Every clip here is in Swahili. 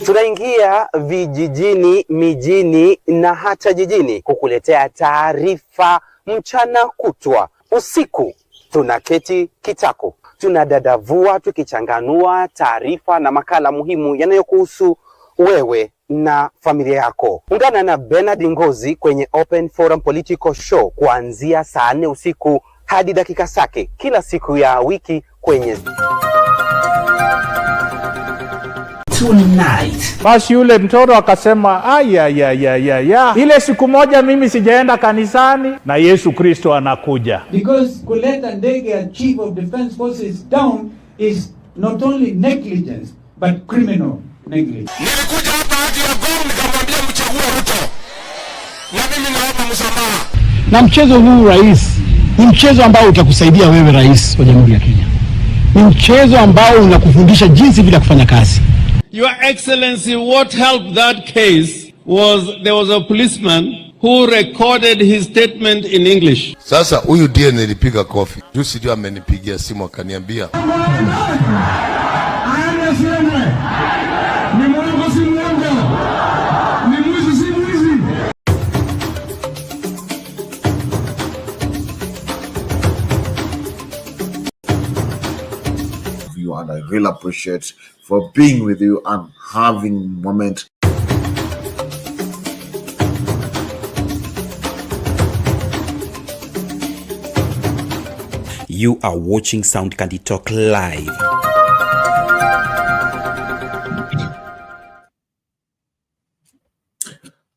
Tunaingia vijijini, mijini na hata jijini kukuletea taarifa mchana kutwa. Usiku tunaketi kitako, tunadadavua tukichanganua taarifa na makala muhimu yanayokuhusu wewe na familia yako. Ungana na Bernard Ngozi kwenye Open Forum Political Show kuanzia saa 4 usiku hadi dakika zake kila siku ya wiki kwenye Tonight. Basi yule mtoto akasema ile siku moja mimi sijaenda kanisani na Yesu Kristo anakuja. Because kuleta ndege ya Chief of Defense Forces down is not only negligence but criminal negligence. Nilikuja hapa hadi ya Gong nikamwambia mchague Ruto. Na mimi naomba msamaha. Na mchezo huu rais, ni mchezo ambao utakusaidia wewe rais wa Jamhuri ya Kenya. Ni mchezo ambao unakufundisha jinsi vile kufanya kazi. Your Excellency, what helped that case was there was a policeman who recorded his statement in English. Sasa huyu ndiye nilipiga kofi. Juzi ndio amenipigia simu akaniambia and I really appreciate for being with you and having moment. You are watching Sound Candy Talk live.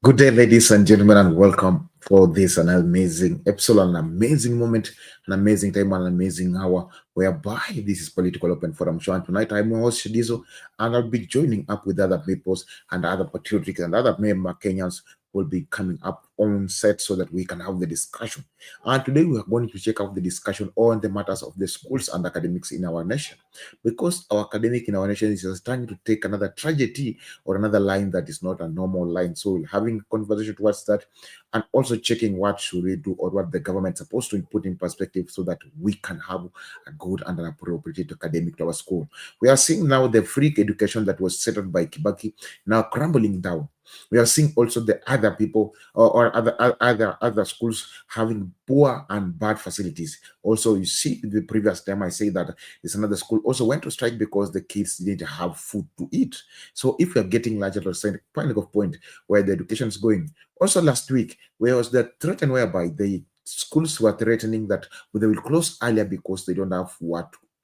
Good day, ladies and gentlemen, and welcome for this an amazing episode, an amazing moment, an amazing time, an amazing hour, whereby this is Political Open Forum Show. And tonight I'm your host Shidizo, and I'll be joining up with other peoples and other patriotic and other member Kenyans will be coming up on set so that we can have the discussion. And today we are going to check out the discussion on the matters of the schools and academics in our nation, because our academic in our nation is starting to take another tragedy or another line that is not a normal line. So having a conversation towards that, and also checking what should we do or what the government is supposed to put in perspective so that we can have a good and an appropriate academic to our school. We are seeing now the free education that was set up by Kibaki now crumbling down. We are seeing also the other people or other schools having poor and bad facilities. Also, you see, the previous time I say that there's another school also went to strike because the kids didn't have food to eat. So if we are getting larger to a point of point where the education is going. Also last week, where was the threat whereby the schools were threatening that they will close earlier because they don't have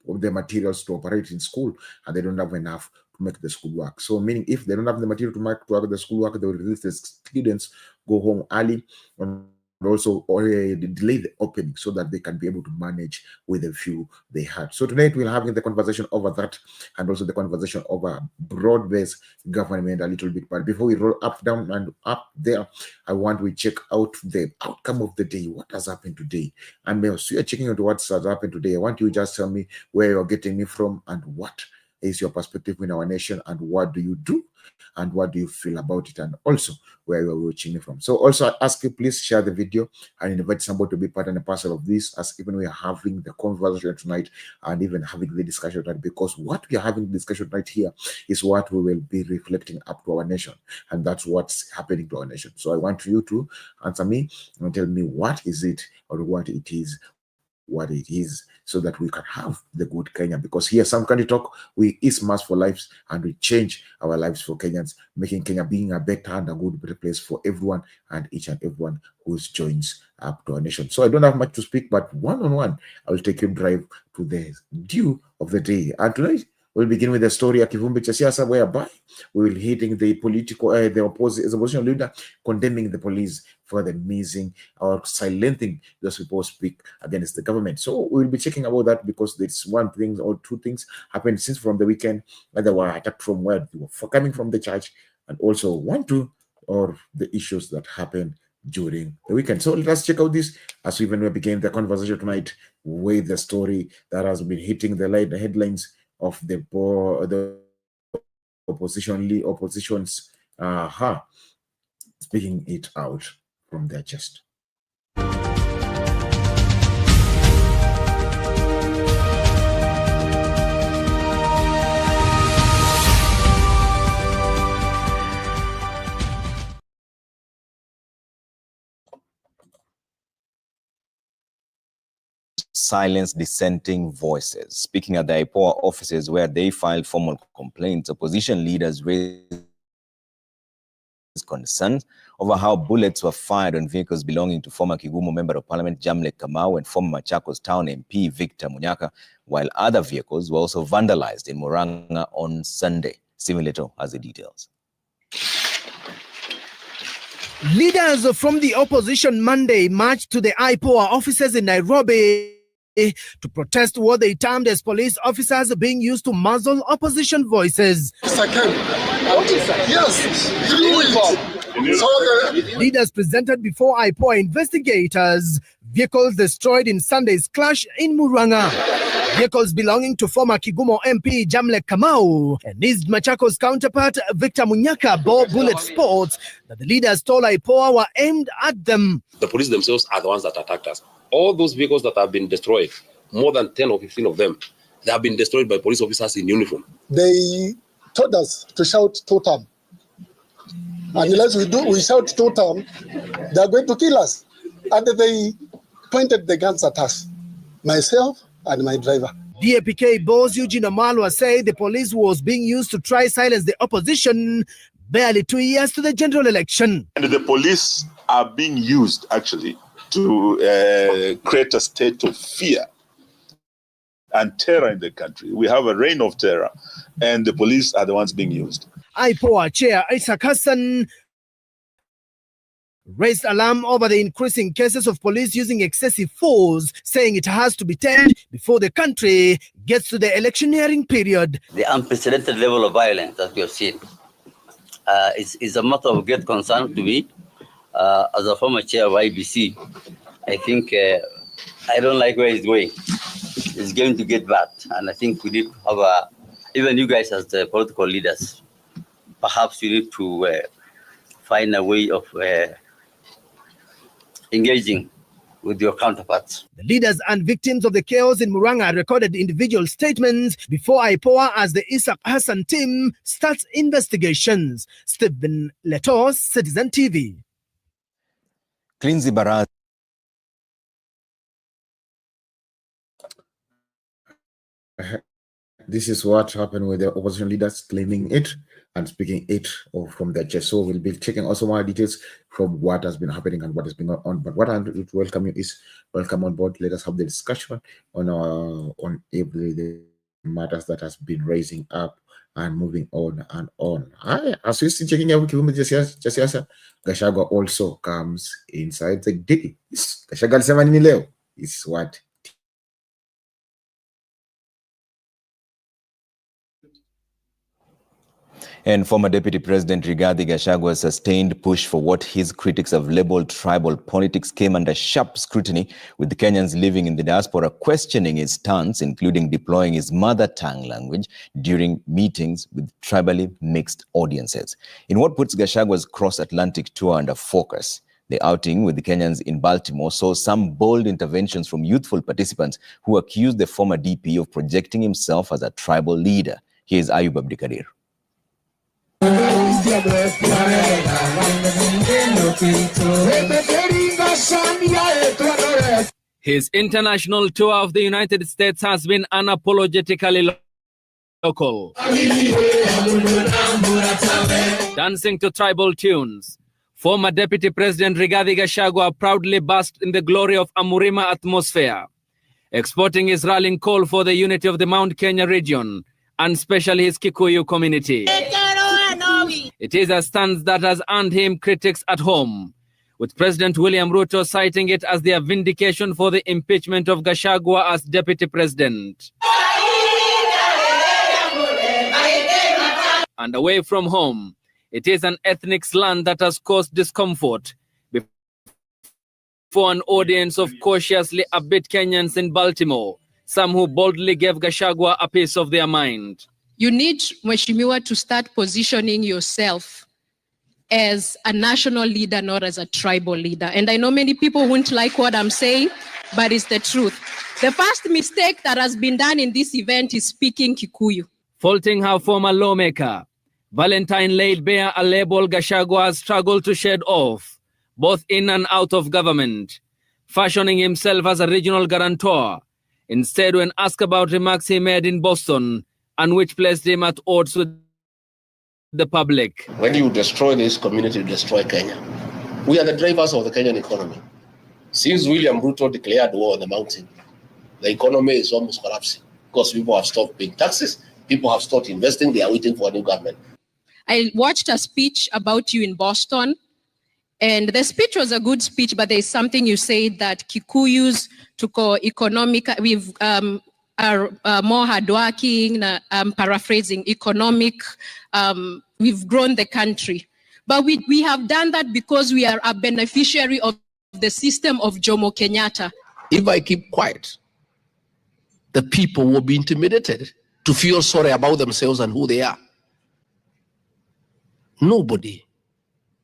the materials to operate in school and they don't have enough to make the school work. So meaning if they don't have the material to make the school work, they will release the students, go home early, and also delay the opening so that they can be able to manage with the few they had. So tonight we're having the conversation over that and also the conversation over broad-based government a little bit. But before we roll up, down, and up there, I want to check out the outcome of the day. What has happened today? And so you're checking out what has happened today. I want you to just tell me where you're getting me from and what is your perspective in our nation, and what do you do, and what do you feel about it, and also where you're watching it from. So also I ask you, please share the video and invite somebody to be part and a parcel of this, as even we are having the conversation tonight and even having the discussion tonight, because what we are having the discussion right here is what we will be reflecting up to our nation, and that's what's happening to our nation. So I want you to answer me and tell me what is it, or what it is, so that we can have the good Kenya. Because here, some country talk, we is mass for lives, and we change our lives for Kenyans, making Kenya being a better and a better place for everyone and each and everyone who joins up to our nation. So I don't have much to speak, but one-on-one, I will take you drive to the due of the day. And tonight, we'll begin with the story of Kivumbi cha siasa, whereby we will hitting the opposition leader, condemning the police for the missing or silencing those people who speak against the government. So we'll be checking about that, because there's one thing or two things happened since from the weekend, where they were attacked from where they were coming from the church, and also or the issues that happened during the weekend. So let's check out this as we even begin the conversation tonight with the story that has been hitting the headlines of the oppositions speaking it out from their chest. Silence dissenting voices. Speaking at the IPOA offices where they filed formal complaints, opposition leaders raised concerns over how bullets were fired on vehicles belonging to former Kigumo Member of Parliament Jamlek Kamau and former Machakos Town MP Victor Munyaka, while other vehicles were also vandalized in Murang'a on Sunday. Stephen Leto has the details. Leaders from the opposition Monday marched to the IPOA offices in Nairobi to protest what they termed as police officers being used to muzzle opposition voices. Leaders presented before IPOA investigators vehicles destroyed in Sunday's clash in Murang'a. Vehicles belonging to former Kigumo MP Jamlek Kamau and his Machakos counterpart Victor Munyaka bore bullet sports that the leaders told IPOA were aimed at them. The police themselves are the ones that attacked us. All those vehicles that have been destroyed, more than 10 or 15 of them, they have been destroyed by police officers in uniform. They told us to shout totem. And unless we shout totem, they are going to kill us. And they pointed the guns at us, myself and my driver. DAPK boss Eugene Amalwa said the police was being used to try silence the opposition barely 2 years to the general election. And the police are being used actually to create a state of fear and terror in the country. We have a reign of terror, and the police are the ones being used. IPOA Chair Isaac Hassan raised alarm over the increasing cases of police using excessive force, saying it has to be tamed before the country gets to the electioneering period. The unprecedented level of violence that we have seen is a matter of great concern to me. As a former chair of IBC, I think I don't like where it's going. It's going to get bad, and I think we need to have even you guys as the political leaders, perhaps you need to find a way of engaging with your counterparts. The leaders and victims of the chaos in Murang'a recorded individual statements before IPOA as the Isaac Hassan team starts investigations. Stephen Leto, Citizen TV. Cleansy Baraz. This is what happened with the opposition leaders claiming it and speaking it from their chest. So we'll be checking also more details from what has been happening and what has been going on. But what I want to welcome you is welcome on board. Let us have the discussion on every the matters that has been raising up and moving on and on. As we see checking out Gachagua also comes inside the day. Gachagua alisema nini leo? Is what And former Deputy President Rigathi Gachagua's sustained push for what his critics have labeled tribal politics came under sharp scrutiny, with the Kenyans living in the diaspora questioning his stance, including deploying his mother tongue language during meetings with tribally mixed audiences. In what puts Gachagua's cross-Atlantic tour under focus, the outing with the Kenyans in Baltimore saw some bold interventions from youthful participants who accused the former DP of projecting himself as a tribal leader. Here's Ayub Abdikadir. His international tour of the United States has been unapologetically local, dancing to tribal tunes. Former Deputy President Rigathi Gachagua proudly basked in the glory of Amurima atmosphere, exporting his rallying call for the unity of the Mount Kenya region, and especially his Kikuyu community. It is a stance that has earned him critics at home, with President William Ruto citing it as their vindication for the impeachment of Gachagua as deputy president. And away from home, it is an ethnic slant that has caused discomfort before an audience of cautiously upbeat Kenyans in Baltimore, some who boldly gave Gachagua a piece of their mind. You need, Mheshimiwa, to start positioning yourself as a national leader, not as a tribal leader. And I know many people won't like what I'm saying, but it's the truth. The first mistake that has been done in this event is speaking Kikuyu. Faulting her former lawmaker, Valentine laid bare a label Gachagua has struggled to shed off, both in and out of government, fashioning himself as a regional guarantor. Instead, when asked about remarks he made in Boston, and which placed him at odds with the public. When you destroy this community, you destroy Kenya. We are the drivers of the Kenyan economy. Since William Ruto declared war on the mountain, the economy is almost collapsing because people have stopped paying taxes, people have stopped investing, they are waiting for a new government. I watched a speech about you in Boston, and the speech was a good speech, but there's something you said that Kikuyus took economic, are more hardworking, paraphrasing, economic, we've grown the country. But we have done that because we are a beneficiary of the system of Jomo Kenyatta. If I keep quiet, the people will be intimidated to feel sorry about themselves and who they are. Nobody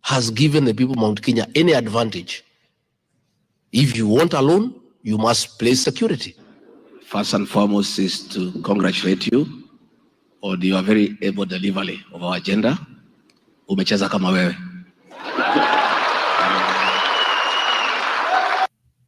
has given the people of Mount Kenya any advantage. If you want a loan, you must place security. First and foremost is to congratulate you on your very able delivery of our agenda. Umecheza kama wewe.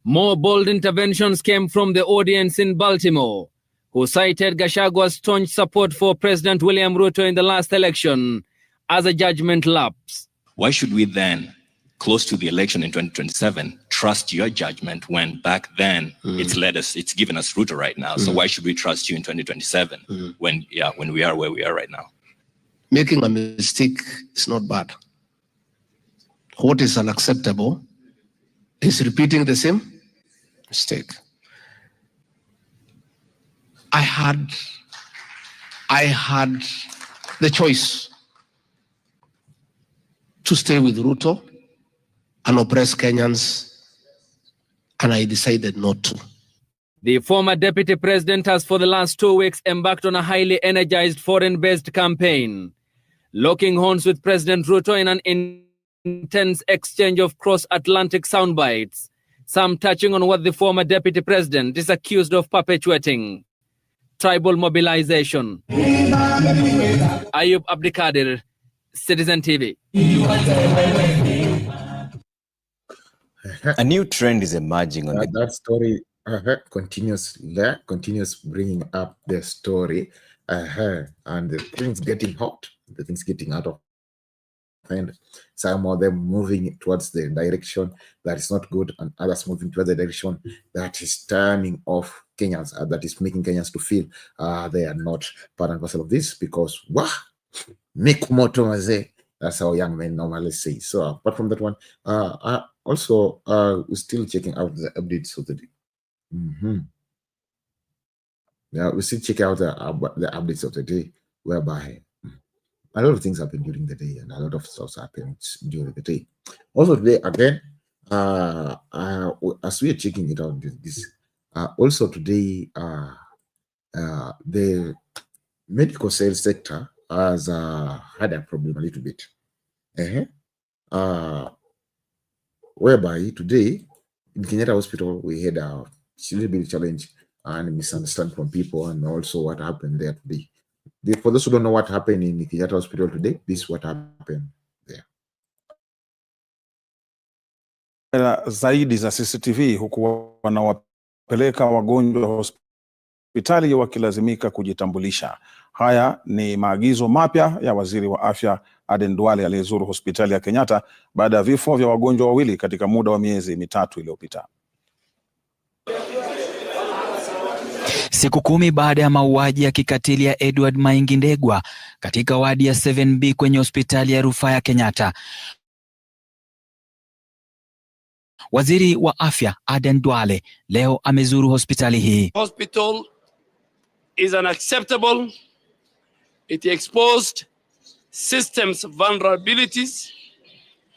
More bold interventions came from the audience in Baltimore, who cited Gachagua's staunch support for President William Ruto in the last election as a judgment lapse. Why should we then, close to the election in 2027, trust your judgment when back then it's given us Ruto right now? So why should we trust you in 2027 when we are where we are right now? Making a mistake is not bad. What is unacceptable is repeating the same mistake. I had the choice to stay with Ruto and oppress Kenyans, and I decided not to. The former deputy president has for the last 2 weeks embarked on a highly energized foreign-based campaign, locking horns with President Ruto in an intense exchange of cross-Atlantic soundbites, some touching on what the former deputy president is accused of perpetuating: tribal mobilization. Ayub Abdikadir, Citizen TV. A new trend is emerging on that story. Continues bringing up the story, and the things getting hot, the things getting out of hand. Some of them moving towards the direction that is not good, and others moving towards the direction that is turning off Kenyans, that is making Kenyans to feel they are not part and parcel of this, because make moto maze. That's how young men normally say. So apart from that one, also we're still checking out the updates of the day. Yeah, we still check out the updates of the day, whereby a lot of things happen during the day, and a lot of stuff happens during the day. Also today, again, as we are checking it out, also today, the medical sales sector has had a problem a little bit. Whereby today in Kenyatta Hospital we had a little bit of challenge and misunderstanding from people, and also what happened there today. For those who don't know what happened in Kenyatta Hospital today, this is what happened there. Zaidi za CCTV huku wanawapeleka wagonjwa hospitali wakilazimika kujitambulisha. Haya ni maagizo mapya ya waziri wa afya Aden Duale aliyezuru hospitali ya Kenyatta baada ya vifo vya wagonjwa wawili katika muda wa miezi mitatu iliyopita. Siku 10 baada ya mauaji ya kikatili ya Edward Maingi Ndegwa katika wadi ya 7B kwenye hospitali ya rufaa ya Kenyatta, waziri wa afya Aden Duale leo amezuru hospitali hii. Hospital is unacceptable. It exposed systems vulnerabilities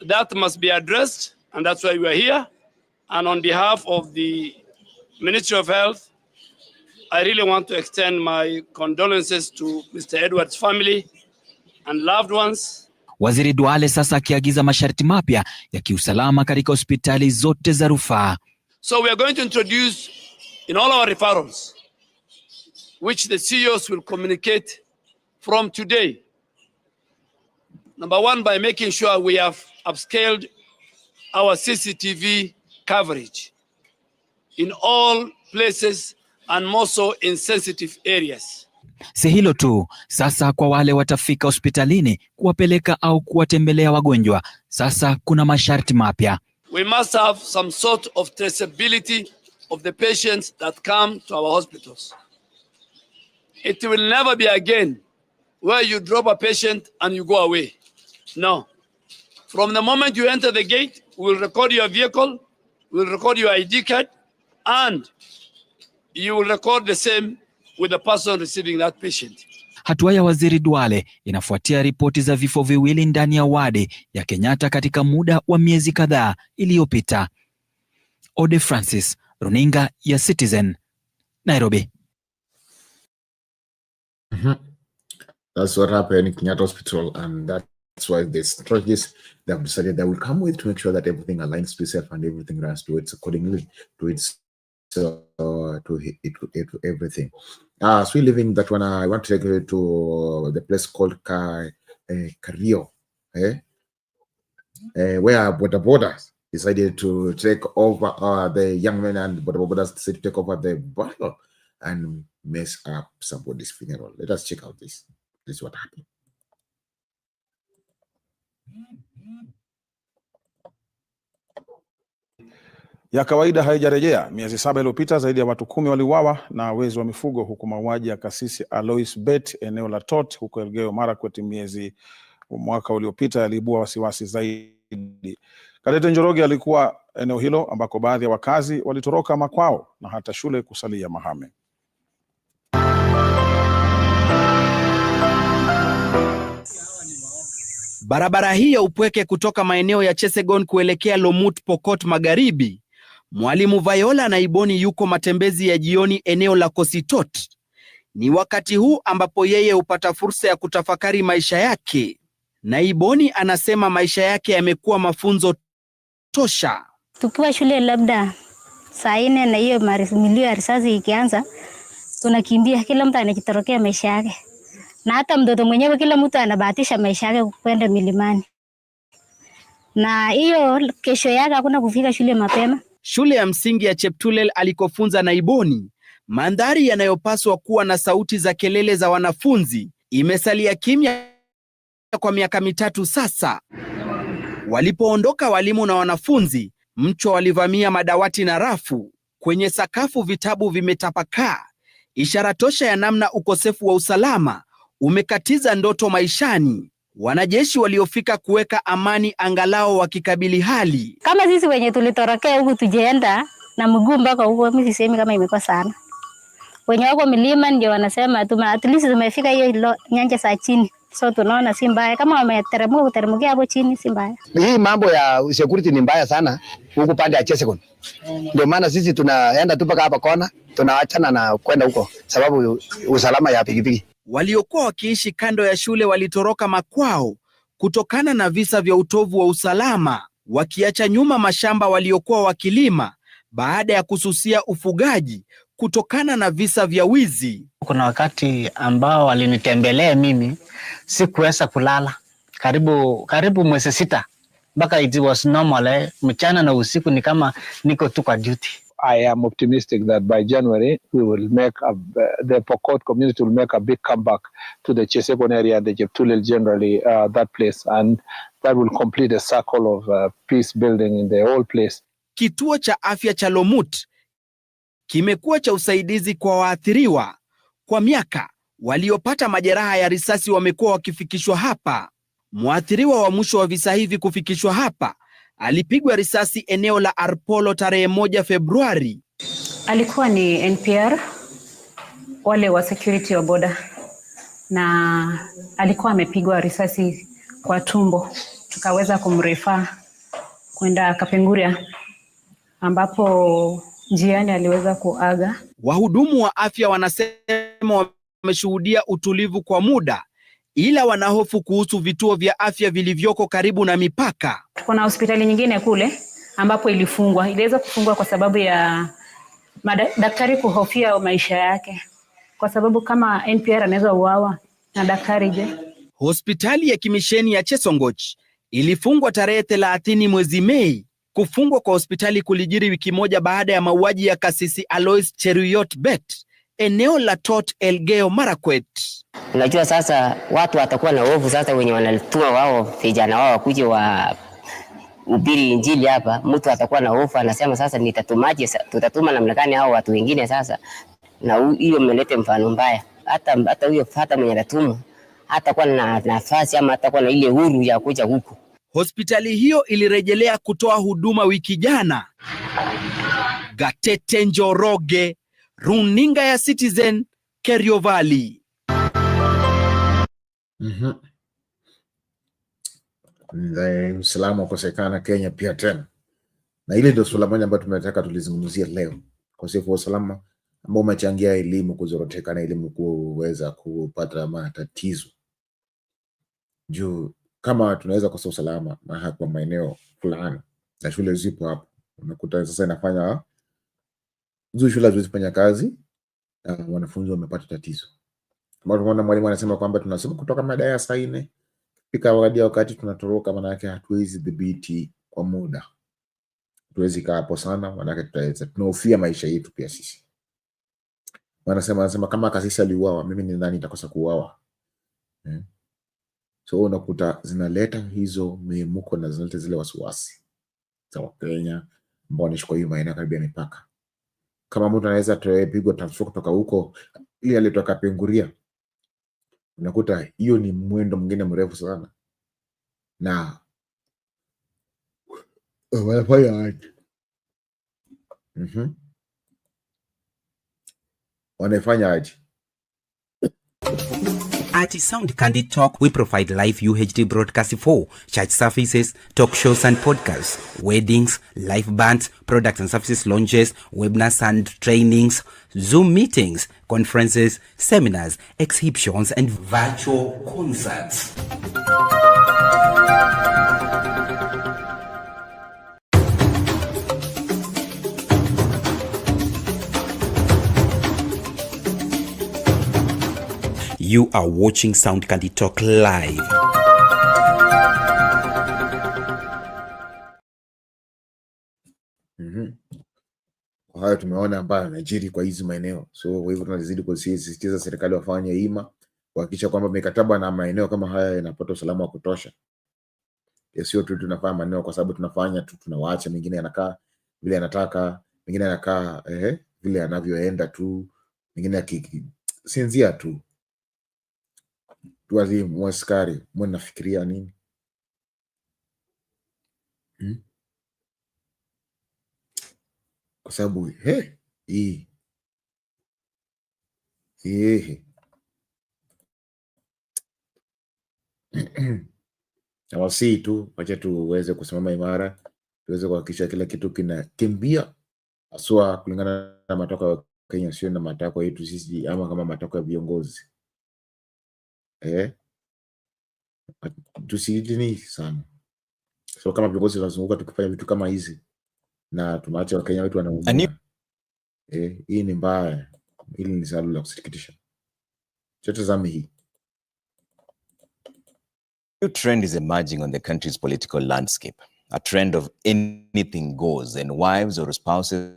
that must be addressed, and that's why we are here. And on behalf of the Ministry of Health, I really want to extend my condolences to Mr. Edward's family and loved ones. Waziri Duale sasa akiagiza masharti mapya ya kiusalama katika hospitali zote za rufaa. So we are going to introduce in all our referrals, which the CEOs will communicate from today. Number one, by making sure we have upscaled our CCTV coverage in all places and more so in sensitive areas. Si hilo tu, sasa kwa wale watafika hospitalini kuwapeleka au kuwatembelea wagonjwa, sasa kuna masharti mapya. We must have some sort of traceability of the patients that come to our hospitals. It will never be again where you drop a patient and you go away. No. From the moment you enter the gate, we will record your vehicle, we will record your ID card, and you will record the same with the person receiving that patient. Hatua ya waziri Duale inafuatia ripoti za vifo viwili ndani ya wadi ya Kenyatta katika muda wa miezi kadhaa iliyopita. Ode Francis, runinga ya Citizen, Nairobi. That's what happened in Kenyatta Hospital, and that's why the strategists they have decided they will come with to make sure that everything aligns to itself and everything runs to its accordingly to its to everything. So we living that one. I want to take you to the place called Kario, where border borders decided to take over. The young men and border borders decided to take over the battle and mess up somebody's funeral. Let us check out this. This is what happened. Ya kawaida haijarejea. Miezi 7 iliyopita zaidi ya watu 10 waliuawa na wezi wa mifugo, huku mauaji ya kasisi Alois Bet eneo la Tot huko Elgeyo Marakwet miezi mwaka uliopita yaliibua wasiwasi zaidi. Kadete Njoroge alikuwa eneo hilo ambako baadhi ya wakazi walitoroka makwao na hata shule kusalia mahame. Barabara hii ya upweke kutoka maeneo ya Chesegon kuelekea Lomut Pokot Magharibi, Mwalimu Viola Naiboni yuko matembezi ya jioni eneo la Kositot. Ni wakati huu ambapo yeye hupata fursa ya kutafakari maisha yake. Naiboni anasema maisha yake yamekuwa mafunzo tosha. Tukiwa shule labda saa 4 na hiyo milio ya risasi ikianza, tunakimbia, kila mtu anajitorokea maisha yake. Na hata mtoto mwenyewe kila mtu anabahatisha maisha yake kwenda milimani. Na hiyo kesho yake hakuna kufika shule mapema. Shule ya msingi ya Cheptulel alikofunza Naiboni, mandhari yanayopaswa kuwa na sauti za kelele za wanafunzi imesalia kimya kwa miaka 3 sasa. Walipoondoka walimu na wanafunzi, mchwa walivamia madawati na rafu. Kwenye sakafu vitabu vimetapakaa, ishara tosha ya namna ukosefu wa usalama umekatiza ndoto maishani. Wanajeshi waliofika kuweka amani angalao wakikabili hali. Kama sisi wenye tulitorokea huku tujeenda na mguu mpaka huko, mimi sisemi kama imekuwa sana. Wenye wako milima ndio wanasema at least tumefika hiyo nyanja za chini. So tunaona si mbaya kama wameteremkia hapo chini, si mbaya. Hii mambo ya security ni mbaya sana huko pande ya Chesekon. Ndio maana sisi tunaenda tu mpaka hapa kona, tunaachana na kwenda huko sababu usalama ya pikipiki. Waliokuwa wakiishi kando ya shule walitoroka makwao kutokana na visa vya utovu wa usalama, wakiacha nyuma mashamba waliokuwa wakilima baada ya kususia ufugaji kutokana na visa vya wizi. Kuna wakati ambao walinitembelea mimi, sikuweza kulala karibu mwezi 6 mpaka it was normal, mchana na usiku ni kama niko tu kwa duty. I am optimistic that by January we will make the Pokot community will make a big comeback to the Chesekon area and the Cheptulel generally, that place, and that will complete a circle of peace building in the whole place. Kituo cha afya cha Lomut kimekuwa cha usaidizi kwa waathiriwa kwa miaka. Waliopata majeraha ya risasi wamekuwa wakifikishwa hapa. Mwathiriwa wa mwisho wa visa hivi kufikishwa hapa alipigwa risasi eneo la Arpolo tarehe 1 Februari. Alikuwa ni NPR, wale wa security wa boda, na alikuwa amepigwa risasi kwa tumbo. Tukaweza kumrefa kwenda Kapenguria ambapo njiani aliweza kuaga. Wahudumu wa afya wanasema wameshuhudia utulivu kwa muda, ila wanahofu kuhusu vituo vya afya vilivyoko karibu na mipaka. Kuna hospitali nyingine kule ambapo iliweza kufungwa kwa sababu ya daktari kuhofia maisha yake, kwa sababu kama NPR anaweza uawa na daktari je. Hospitali ya kimisheni ya Chesongoch ilifungwa tarehe 30 mwezi Mei. Kufungwa kwa hospitali kulijiri wiki moja baada ya mauaji ya kasisi Alois Cheruiyot Bet eneo la Tot Elgeyo Marakwet. Unajua sasa watu watakuwa na hofu sasa, wenye wanalituma wao vijana wao wakuje wa ubiri injili hapa, mtu atakuwa na hofu, anasema sasa nitatumaje, tutatuma namna gani hao watu wengine sasa, na hiyo mmelete mfano mbaya. Hata huyo fata mwenye anatuma hatakuwa na nafasi ama hatakuwa na ile huru ya kuja huko. Hospitali hiyo ilirejelea kutoa huduma wiki jana. Gatete Njoroge, runinga ya Citizen, Kerio Valley. Usalama ukosekana Kenya pia tena, na ile ndio swala moja ambayo tumetaka tulizungumzia leo. Ukosefu wa usalama ambao umechangia elimu kuzoroteka na elimu kuweza kupata matatizo. Juu kama tunaweza kosa usalama kwa maeneo fulani na shule zipo hapo, unakuta sasa inafanya shule haziwezi fanya kazi, wanafunzi wamepata tatizo. Kama tunaona mwalimu anasema kwamba tunasoma kutoka mida ya saa 4 fika wakati tunatoroka, maana yake hatuwezi dhibiti kwa muda. Hatuwezi kaa hapo sana, maana yake tunahofia maisha yetu pia sisi. Wanasema kama kasisi aliuawa, mimi ni nani nitakosa kuuawa? So unakuta zinaleta hizo mimuko na zinaleta zile wasiwasi za Wakenya ambao wanaishi kwa hiyo maeneo karibu ya mipaka. Kama mtu anaweza pigwa transfer kutoka huko ili alitoka Penguria, unakuta hiyo ni mwendo mwingine mrefu sana, na wanafanya aje? Wanafanya aje? At Sound Candid Talk, we provide live UHD broadcasting for church services, talk shows and podcasts, weddings, live bands, products and services launches, webinars and trainings, Zoom meetings, conferences, seminars, exhibitions, and virtual concerts. You are watching Sound Candid Talk live. Kwa hayo tumeona ambayo yanajiri kwa hizi maeneo. So kwa hivyo tunazidi kusisitiza serikali wafanye hima kuhakikisha kwamba mikataba na maeneo kama haya yanapata usalama wa kutosha. Sio tu tunafanya maeneo kwa sababu tunafanya tu, tunawaacha mengine yanakaa vile yanataka, mengine yanakaa vile yanavyoenda tu, mengine sinzia tu. Tuwazi mwaskari, mnafikiria nini? Kwa sababu Na wasi tu, wacha tuweze kusimama imara, tuweze kuhakikisha kila kitu kinakimbia haswa kulingana na matakwa ya Kenya, sio na matakwa yetu sisi ama kama matakwa ya viongozi. Tusidini sana. So kama viongozi tunazunguka tukifanya vitu kama hizi na tunaacha Wakenya wetu wanaumia. Hii ni mbaya. Hili ni swala la kusikitisha. Tazame hii. New trend is emerging on the country's political landscape. A trend of anything goes, and wives or spouses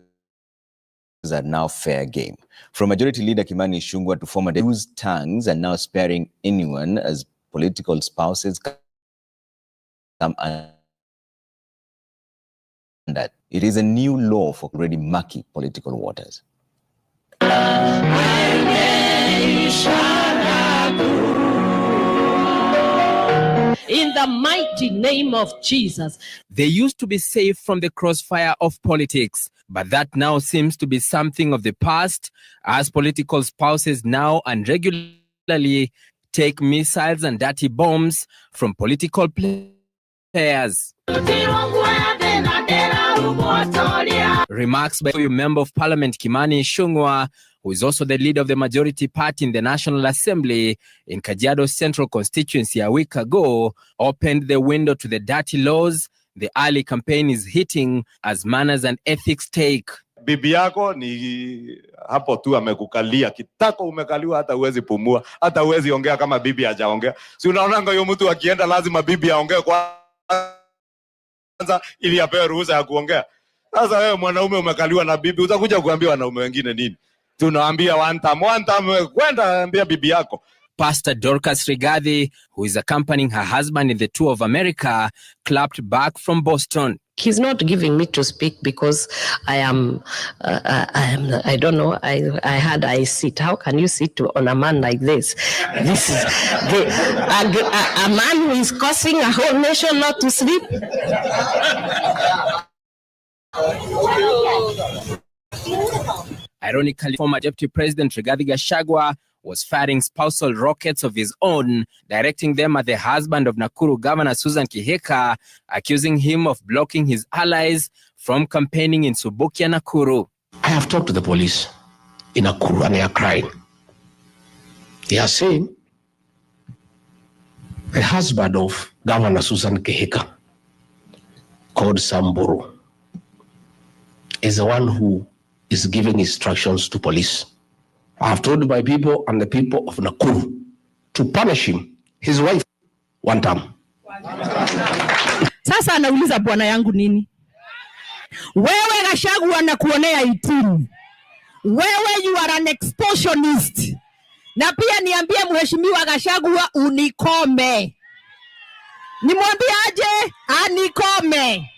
are now fair game. From Majority Leader Kimani Ichung'wah to former whose tongues are now sparing anyone as political spouses come under. It is a new law for already murky political waters. In the mighty name of Jesus. They used to be safe from the crossfire of politics, but that now seems to be something of the past, as political spouses now and regularly take missiles and dirty bombs from political players. Remarks by Member of Parliament Kimani Ichung'wah, who is also the leader of the majority party in the National Assembly in Kajiado Central constituency a week ago, opened the window to the dirty laws the early campaign is hitting as manners and ethics take. Bibi yako ni hapo tu amekukalia, kitako umekaliwa, hata uwezi pumua, hata uwezi ongea kama bibi hajaongea. Si unaonanga hiyo mtu akienda lazima bibi aongee kwanza ili apewe ruhusa ya kuongea. Sasa wewe mwanaume umekaliwa na bibi, utakuja kuambia wanaume wengine nini? Tunaambia one time kwenda ambia bibi yako. Pastor Dorcas Rigathi, who is accompanying her husband in the tour of America, clapped back from Boston. He's not giving me to speak because I don't know, I sit. How can you sit on a man like this? This is a man who is causing a whole nation not to sleep. Ironically, former Deputy President Rigathi Gachagua was firing spousal rockets of his own, directing them at the husband of Nakuru Governor Susan Kihika, accusing him of blocking his allies from campaigning in Subukia, Nakuru. I have talked to the police in Nakuru and they are crying. They are saying the husband of Governor Susan Kihika, called Samburu, is the one who is giving instructions to police. I have told my people and the people of Nakuru to punish him, his wife, one time. Sasa anauliza bwana yangu nini? Wewe Gachagua anakuonea 18. Wewe you are an extortionist. Na pia niambie mheshimiwa Gachagua unikome. Nimwambie aje anikome.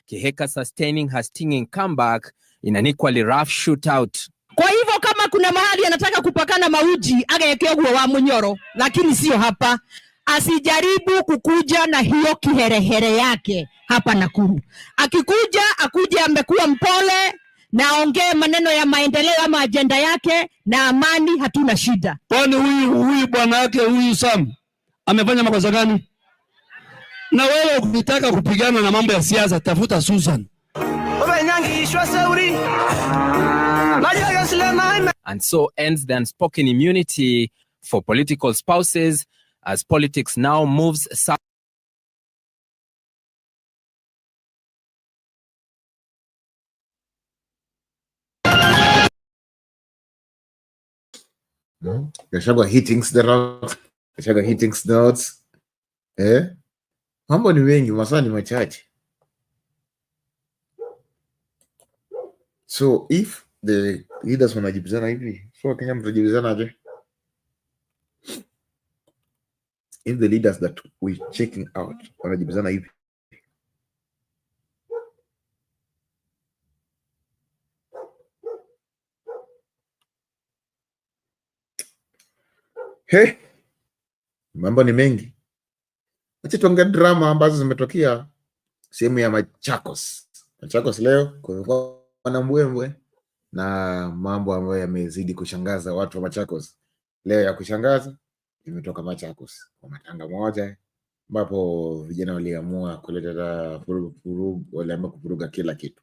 Kihika sustaining her stinging comeback in an equally rough shootout. Kwa hivyo kama kuna mahali anataka kupakana mauji agekegwa wa Munyoro, lakini sio hapa. Asijaribu kukuja na hiyo kiherehere yake hapa Nakuru. Akikuja akuje amekuwa mpole na ongee maneno ya maendeleo ama agenda yake na amani, hatuna shida. Kwani huyu bwana yake huyu Sam amefanya makosa gani? Na wewe ukitaka kupigana na mambo ya siasa tafuta Susan. And so ends the unspoken immunity for political spouses as politics now moves south. Gachagua hitting the rock. Gachagua hitting notes. Mambo ni mengi, masaa ni machache. So if the leaders wanajibizana hivi, so Kenya mtajibizana aje? If the leaders that we checking out wanajibizana hivi, mambo ni mengi. Acha tuangalie drama ambazo zimetokea sehemu ya Machakos. Machakos leo kulikuwa na mbwembwe na mambo ambayo yamezidi kushangaza watu wa Machakos. Leo ya kushangaza imetoka Machakos kwa matanga moja ambapo vijana waliamua kuleta vurugu, waliamua kuvuruga kila kitu.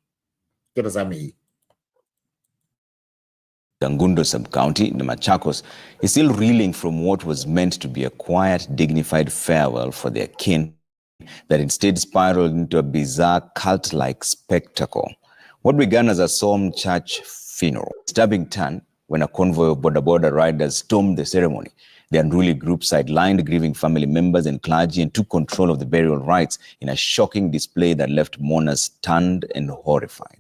Tazame hii. Kangundo sub-county in Machakos is still reeling from what was meant to be a quiet, dignified farewell for their kin that instead spiraled into a bizarre cult-like spectacle. What began as a solemn church funeral, disturbing turn when a convoy of boda riders stormed the ceremony. The unruly group sidelined grieving family members and clergy and took control of the burial rites in a shocking display that left mourners stunned and horrified.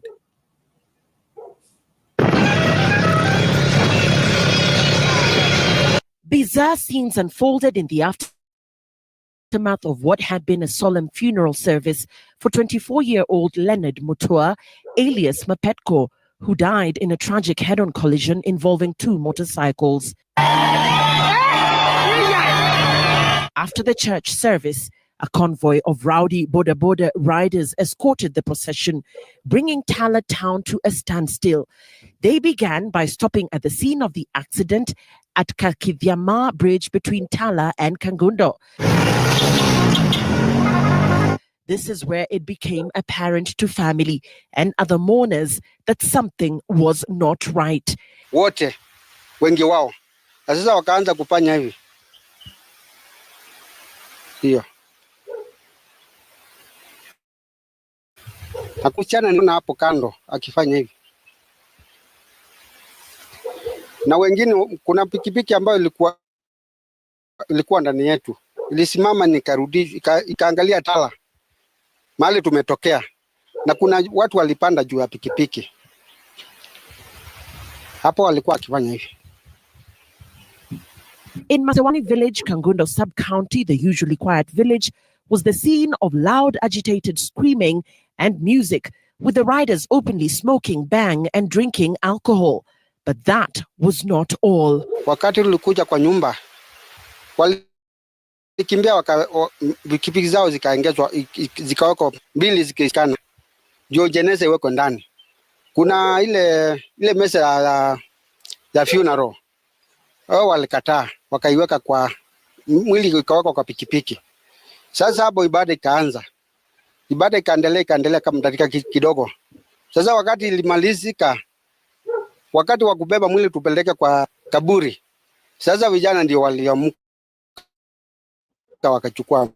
Bizarre scenes unfolded in the aftermath of what had been a solemn funeral service for 24-year-old Leonard Mutua, alias Mapetko, who died in a tragic head-on collision involving 2 motorcycles. After the church service, a convoy of rowdy boda riders escorted the procession, bringing Tala town to a standstill. They began by stopping at the scene of the accident at Kakithiama Bridge between Tala and Kangundo. This is where it became apparent to family and other mourners that something was not right. Wote wengi wao sasa wakaanza kufanya hivi. Hiyo. Hakuchana niona hapo kando akifanya hivi. Na wengine kuna pikipiki ambayo ilikuwa ndani yetu. Ilisimama nikarudi ikaangalia Tala mahali tumetokea. Na kuna watu walipanda juu ya pikipiki. Hapo walikuwa akifanya hivi. In Masewani village, Kangundo sub-county, the usually quiet village, was the scene of loud, agitated screaming and music, with the riders openly smoking, bang, and drinking alcohol. But that was not all. Wakati tulikuja kwa nyumba, walikimbia pikipiki zao zikaongezwa, zikawekwa mbili zikishikana. Ndio jeneza iwekwe ndani. Kuna ile mesa ya funeral. Wao walikataa, wakaiweka kwa mwili ikawekwa kwa pikipiki. Sasa hapo ibada ikaanza. Ibada ikaendelea kama dakika kidogo. Sasa wakati ilimalizika, wakati wa kubeba mwili tupeleke kwa kaburi. Sasa vijana ndio waliamka wakachukua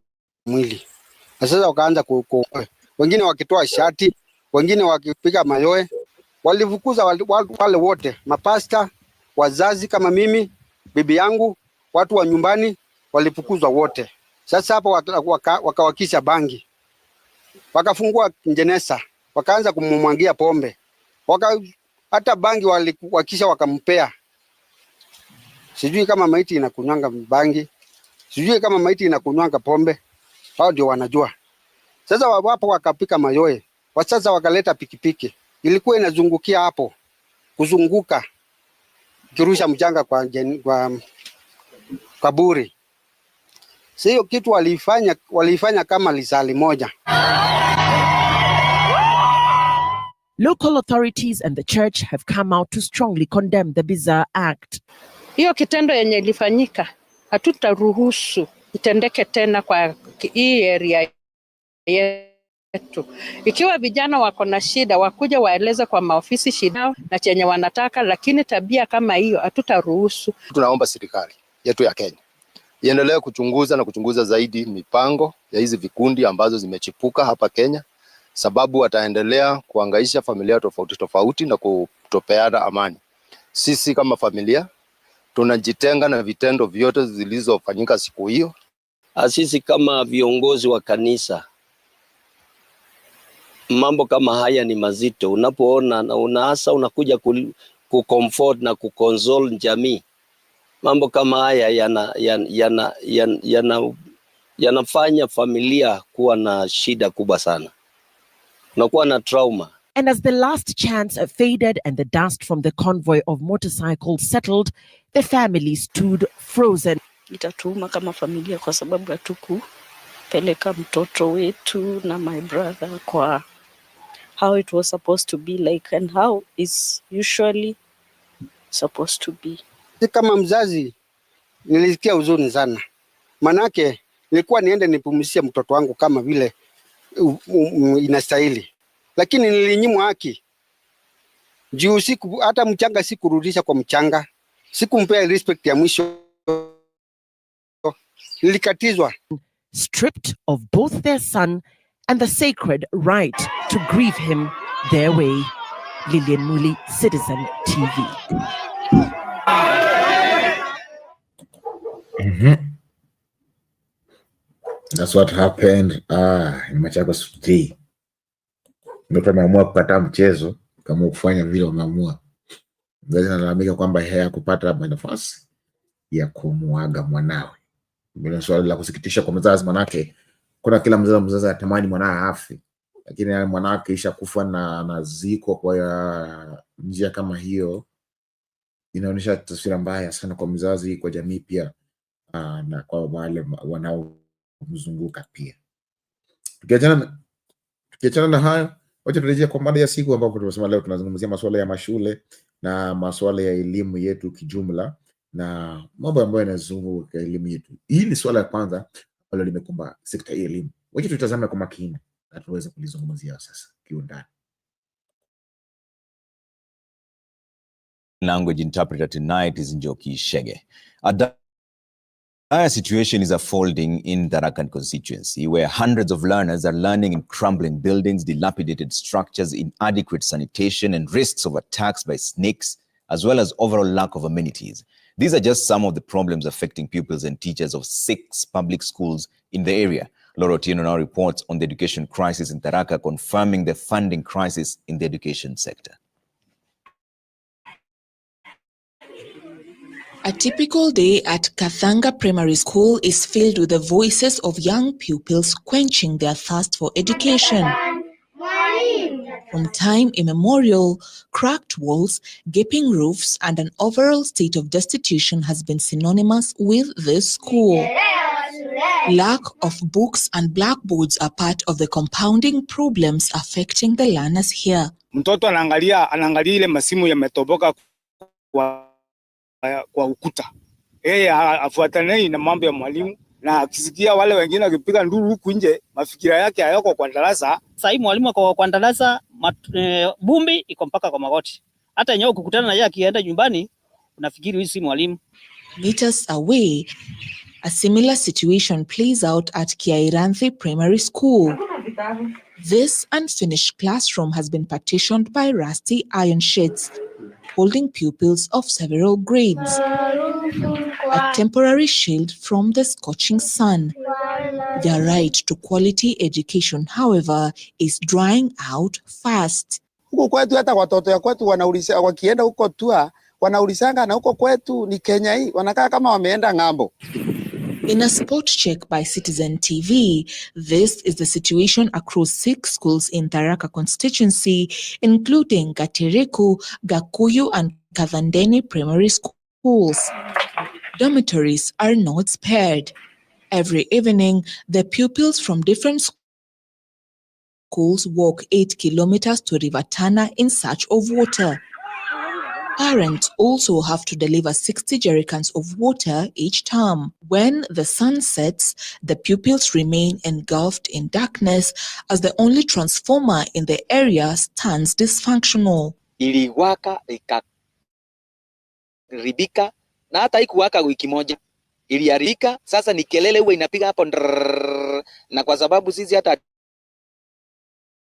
mwili. Sasa wakaanza wengine wakitoa shati, wengine wakipiga mayowe. Walifukuza wale wote, mapasta, wazazi kama mimi, bibi yangu, watu wa nyumbani walifukuzwa wote. Sasa hapo wakawakisha bangi. Wakafungua jeneza, wakaanza kumumwangia pombe. Hata bangi wakisha wakampea. Sijui kama maiti inakunywanga bangi. Sijui kama maiti inakunywanga pombe. Hao ndio wanajua. Sasa wapo wakapika mayoe. Sasa wakaleta pikipiki. Ilikuwa inazungukia hapo. Kuzunguka. Kirusha mchanga kwa kaburi. Sio kitu walifanya kama lisali moja. Local authorities and the church have come out to strongly condemn the bizarre act. Hiyo kitendo yenye ilifanyika hatutaruhusu itendeke tena kwa hii area yetu. Ikiwa vijana wako na shida wakuja waeleze kwa maofisi shida na chenye wanataka, lakini tabia kama hiyo hatutaruhusu. Tunaomba serikali yetu ya Kenya iendelee kuchunguza zaidi mipango ya hizi vikundi ambazo zimechipuka hapa Kenya, sababu wataendelea kuhangaisha familia tofauti na kutopeana amani. Sisi kama familia tunajitenga na vitendo vyote zilizofanyika siku hiyo. Sisi kama viongozi wa kanisa, mambo kama haya ni mazito. Unapoona na unahasa unakuja kucomfort na kuconsole jamii. Mambo kama haya yanafanya familia kuwa na shida kubwa sana. Unakuwa na trauma. And as the last chants faded and the dust from the convoy of motorcycles settled, the family stood frozen. Itatuuma kama familia kwa sababu hatukupeleka mtoto wetu na my brother kwa how it was supposed to be like and how is usually supposed to be. Kama mzazi nilisikia huzuni sana. Manake nilikuwa niende nipumzishe mtoto wangu kama vile inastahili, lakini nilinyimwa haki. Juu siku hata mchanga sikurudisha kwa mchanga, sikumpea respect ya mwisho, nilikatizwa. Stripped of both their son and the sacred right to grieve him their way. Lilian Muli, Citizen TV. That's what happened in Machakos today. Ndio ameamua kukataa mchezo kama kufanya vile wameamua. Mzazi analalamika kwamba hakupata nafasi ya kumuaga mwanawe. Bila swali la kusikitisha kwa mzazi, manake kuna kila mzazi anatamani mwanae afe, lakini mwanake kisha kufa na ziko kwa njia kama hiyo, inaonyesha taswira mbaya sana kwa mzazi, kwa jamii pia, na kwa wale wanaomzunguka pia. Tukiachana na hayo, wacha turejea kwa mada ya siku, ambapo tunasema leo tunazungumzia masuala ya mashule na masuala ya elimu yetu kijumla na mambo ambayo yanazunguka elimu yetu. Hii ni swala la kwanza ambalo limekumba sekta ya elimu. Wacha tutazame kwa makini na tuweze kulizungumzia sasa kiundani. Language interpreter tonight is Njoki Shege. A dire situation is unfolding in Tharaka constituency, where hundreds of learners are learning in crumbling buildings, dilapidated structures, inadequate sanitation, and risks of attacks by snakes, as well as overall lack of amenities. These are just some of the problems affecting pupils and teachers of 6 public schools in the area. Laura Otieno now reports on the education crisis in Tharaka, confirming the funding crisis in the education sector. A typical day at Kathanga Primary School is filled with the voices of young pupils quenching their thirst for education. From time immemorial, cracked walls, gaping roofs, and an overall state of destitution has been synonymous with this school. Lack of books and blackboards are part of the compounding problems affecting the learners here. Mtoto anaangalia ile masimu yametoboka kwa ukuta. Afuatanei na mambo ya mwalimu, na akisikia wale wengine wakipiga nduru huku nje, mafikira yake hayako kwa darasa. Sasa hivi mwalimu kwa darasa, bumbi iko mpaka kwa magoti. Hata yenyewe ukikutana na yeye akienda nyumbani, unafikiri huyu si mwalimu. Meters away, a similar situation plays out at Kiairanthi Primary School. This unfinished classroom has been partitioned by rusty iron sheds, holding pupils of several grades. A temporary shield from the scorching sun. Their right to quality education, however, is drying out fast. Huko kwetu hata watoto ya kwetu wanauliza, wakienda huko tua wanaulizanga, na huko kwetu ni Kenya hii, wanakaa kama wameenda ng'ambo. In a spot check by Citizen TV, this is the situation across 6 schools in Tharaka constituency, including Gateriku, Gakuyu, and Kavandeni primary schools. Dormitories are not spared. Every evening, the pupils from different schools walk 8 kilometers to River Tana in search of water. Parents also have to deliver 60 jerrycans of water each term. When the sun sets, the pupils remain engulfed in darkness as the only transformer in the area stands dysfunctional. Iliwaka ikaribika na hata ikuwaka wiki moja. Iliharibika, sasa ni kelele huwa inapiga hapo, na kwa sababu sisi hata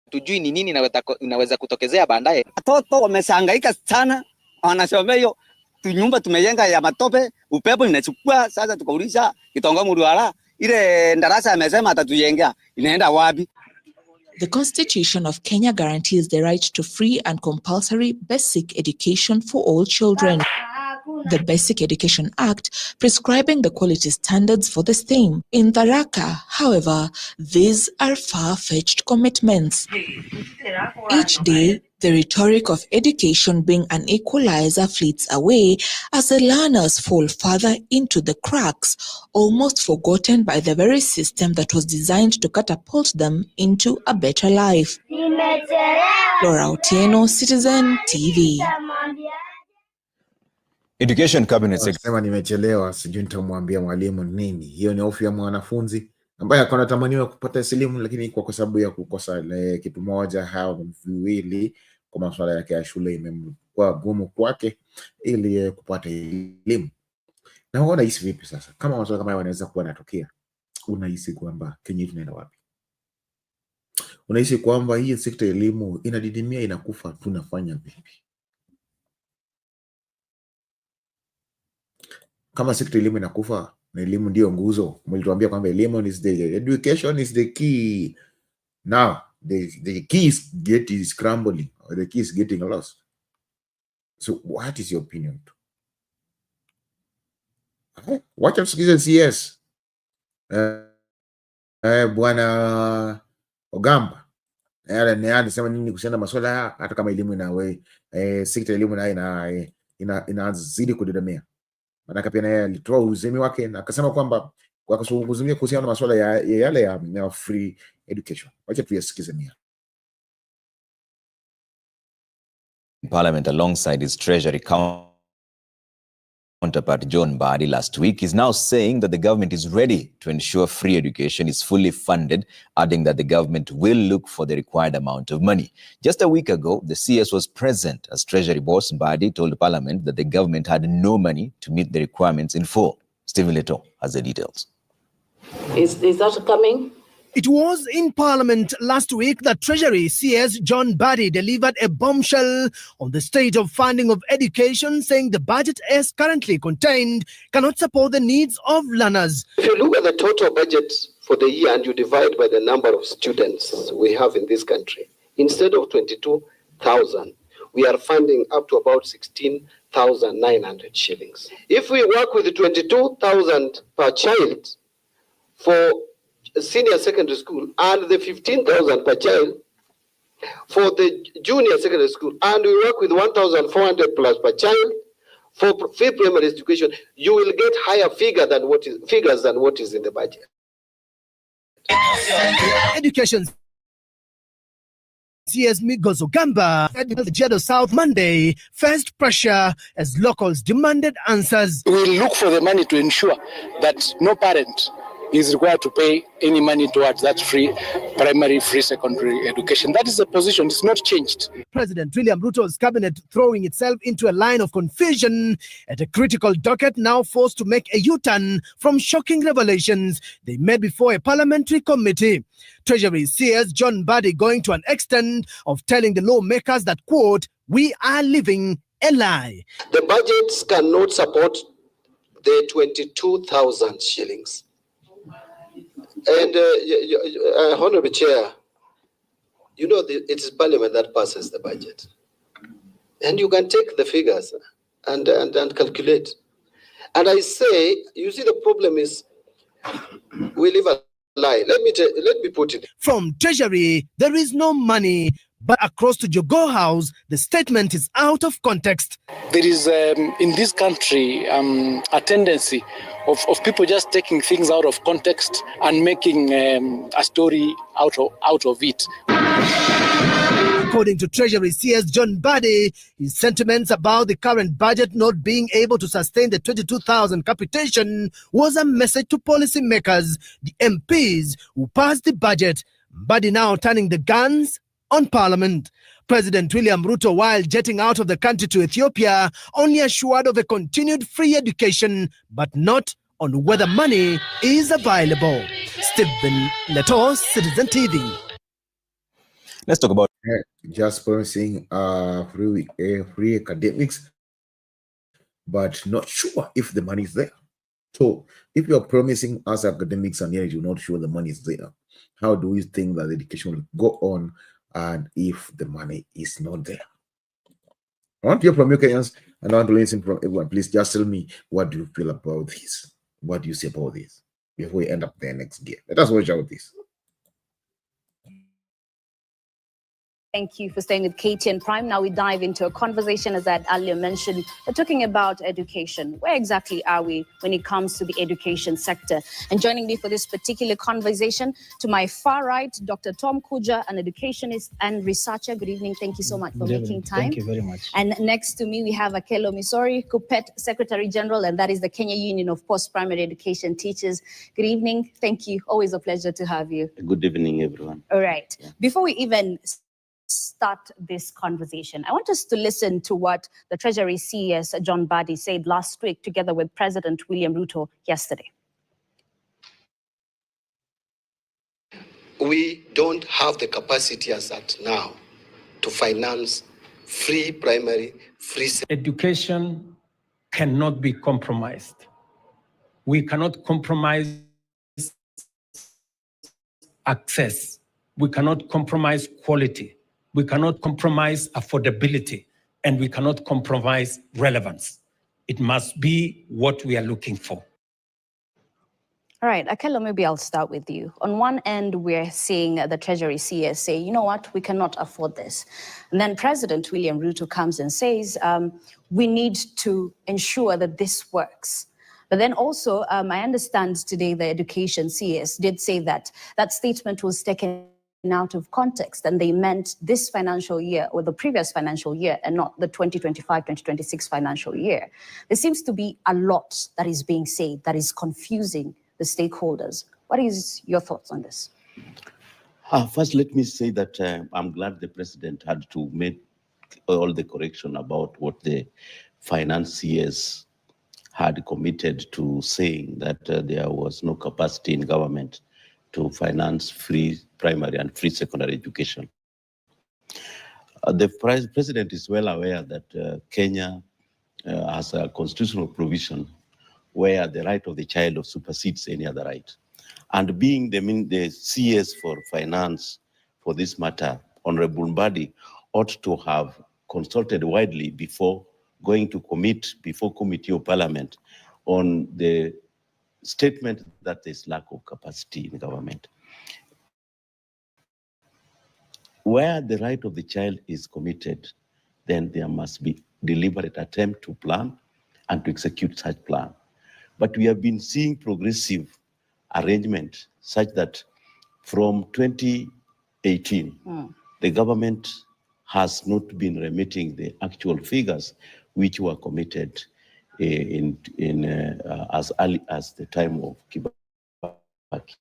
tujui ni nini inaweza kutokezea baadaye. Watoto wamehangaika sana. Wanasema hiyo tunyumba tumejenga ya matope, upepo inachukua. Sasa tukauliza Kitongo Muriwala, ile darasa amesema atatujengea, inaenda wapi? The Constitution of Kenya guarantees the right to free and compulsory basic education for all children. The Basic Education Act prescribing the quality standards for the same. In Tharaka, however, these are far-fetched commitments. Each day, the rhetoric of education being an equalizer fleets away as the learners fall further into the cracks, almost forgotten by the very system that was designed to catapult them into a better life. Laura Otieno, Citizen TV. Education Cabinet Secretary. Sema nimechelewa, sijui nitamwambia mwalimu nini. Hiyo ni hofu ya mwanafunzi ambaye akona tamaniwa kupata elimu, lakini kwa sababu ya kukosa kitu moja au viwili kwa masuala yake ya shule imekuwa gumu kwake ili kupata elimu. Na unahisi vipi sasa kama masuala kama yanaweza kuwa yanatokea? Unahisi kwamba Kenya tunaenda wapi? Unahisi kwamba hii sekta ya elimu inadidimia, inakufa? Tunafanya vipi? Kama sekta elimu inakufa na elimu ndio nguzo, mlituambia kwamba elimu is the education is the key. Now the key is crumbling, or the key is getting lost. So what is your opinion? Wacha tusikize CS Bwana Ogamba anasema nini kuhusiana na masuala haya, hata kama elimu inawe sekta elimu nayo inazidi kudidimia. Maana pia naye alitoa uzemi wake na akasema kwamba kwa kuzungumzia kuhusiana na masuala yale ya free education. Wacha tuyasikize mia. Parliament alongside his Treasury counterpart John Mbadi last week is now saying that the government is ready to ensure free education is fully funded, adding that the government will look for the required amount of money. Just a week ago, the CS was present as Treasury boss. Mbadi told Parliament that the government had no money to meet the requirements in full. Stephen Leto has the details. Is that coming? It was in Parliament last week that Treasury CS John Mbadi delivered a bombshell on the state of funding of education, saying the budget as currently contained cannot support the needs of learners. If you look at the total budget for the year and you divide by the number of students we have in this country, instead of 22,000, we are funding up to about 16,900 shillings. If we work with 22,000 per child for senior secondary school and the 15,000 per child for the junior secondary school, and we work with 1,400 plus per child for free primary education, you will get higher figures than what is in the budget. Education CS Migos Ogamba at the Jeddah South Monday faced pressure as locals demanded answers. We will look for the money to ensure that no parent is required to pay any money towards that free primary, free secondary education. That is the position. It's not changed. President William Ruto's cabinet throwing itself into a line of confusion at a critical docket, now forced to make a U-turn from shocking revelations they made before a parliamentary committee. Treasury CS John Mbadi going to an extent of telling the lawmakers that, quote, "We are living a lie." The budgets cannot support the 22,000 shillings. And Honorable Chair, you know it is Parliament that passes the budget, and you can take the figures and calculate. And I say, you see, the problem is we live a lie. Let me put it. From Treasury, there is no money, but across to Jogoo House, the statement is out of context. There is, in this country, a tendency of people just taking things out of context and making a story out of it. According to Treasury CS John Mbadi, his sentiments about the current budget not being able to sustain the 22,000 capitation was a message to policymakers, the MPs who passed the budget. Mbadi now turning the guns on Parliament. President William Ruto, while jetting out of the country to Ethiopia, only assured of a continued free education, but not on whether money is available. Stephen Leto, Citizen TV. Let's talk about just promising free academics, but not sure if the money is there. So if you are promising us academics and yet you're not sure the money is there, how do you think that education will go on and if the money is not there? I want to hear from you Kenyans, and I want to listen from everyone. Please just tell me, what do you feel about this? What do you say about this before we end up there next year? Let us watch out this. Thank you for staying with KTN Prime. Now we dive into a conversation, as I had earlier mentioned. We're talking about education. Where exactly are we when it comes to the education sector? And joining me for this particular conversation, to my far right, Dr. Tom Kuja, an educationist and researcher. Good evening. Thank you so much for making time. Thank you very much. And next to me, we have Akelo Misori, Kupet Secretary General, and that is the Kenya Union of Post-Primary Education Teachers. Good evening. Thank you. Always a pleasure to have you. Good evening, everyone. All right. Before we even start this conversation, I want us to listen to what the Treasury CS John Badi said last week together with President William Ruto yesterday. We don't have the capacity as at now to finance free primary, free education cannot be compromised. We cannot compromise access. We cannot compromise quality. We cannot compromise affordability, and we cannot compromise relevance. It must be what we are looking for. All right, Akelo, maybe I'll start with you. On one end, we're seeing the Treasury CS say, you know what, we cannot afford this. And then President William Ruto comes and says, we need to ensure that this works. But then also, I understand today the Education CS did say that that statement was taken out of context, and they meant this financial year or the previous financial year and not the 2025-2026 financial year. There seems to be a lot that is being said that is confusing the stakeholders. What is your thoughts on this? First, let me say that I'm glad the president had to make all the correction about what the financiers had committed to, saying that there was no capacity in government to finance free primary and free secondary education. The president is well aware that Kenya has a constitutional provision where the right of the child supersedes any other right. And being the CS for finance for this matter, Honorable Mbadi ought to have consulted widely before going to before Committee of Parliament on the statement that there's lack of capacity in government. Where the right of the child is committed, then there must be deliberate attempt to plan and to execute such plan. But we have been seeing progressive arrangement such that from 2018, the government has not been remitting the actual figures which were committed as early as the time of Kibaki.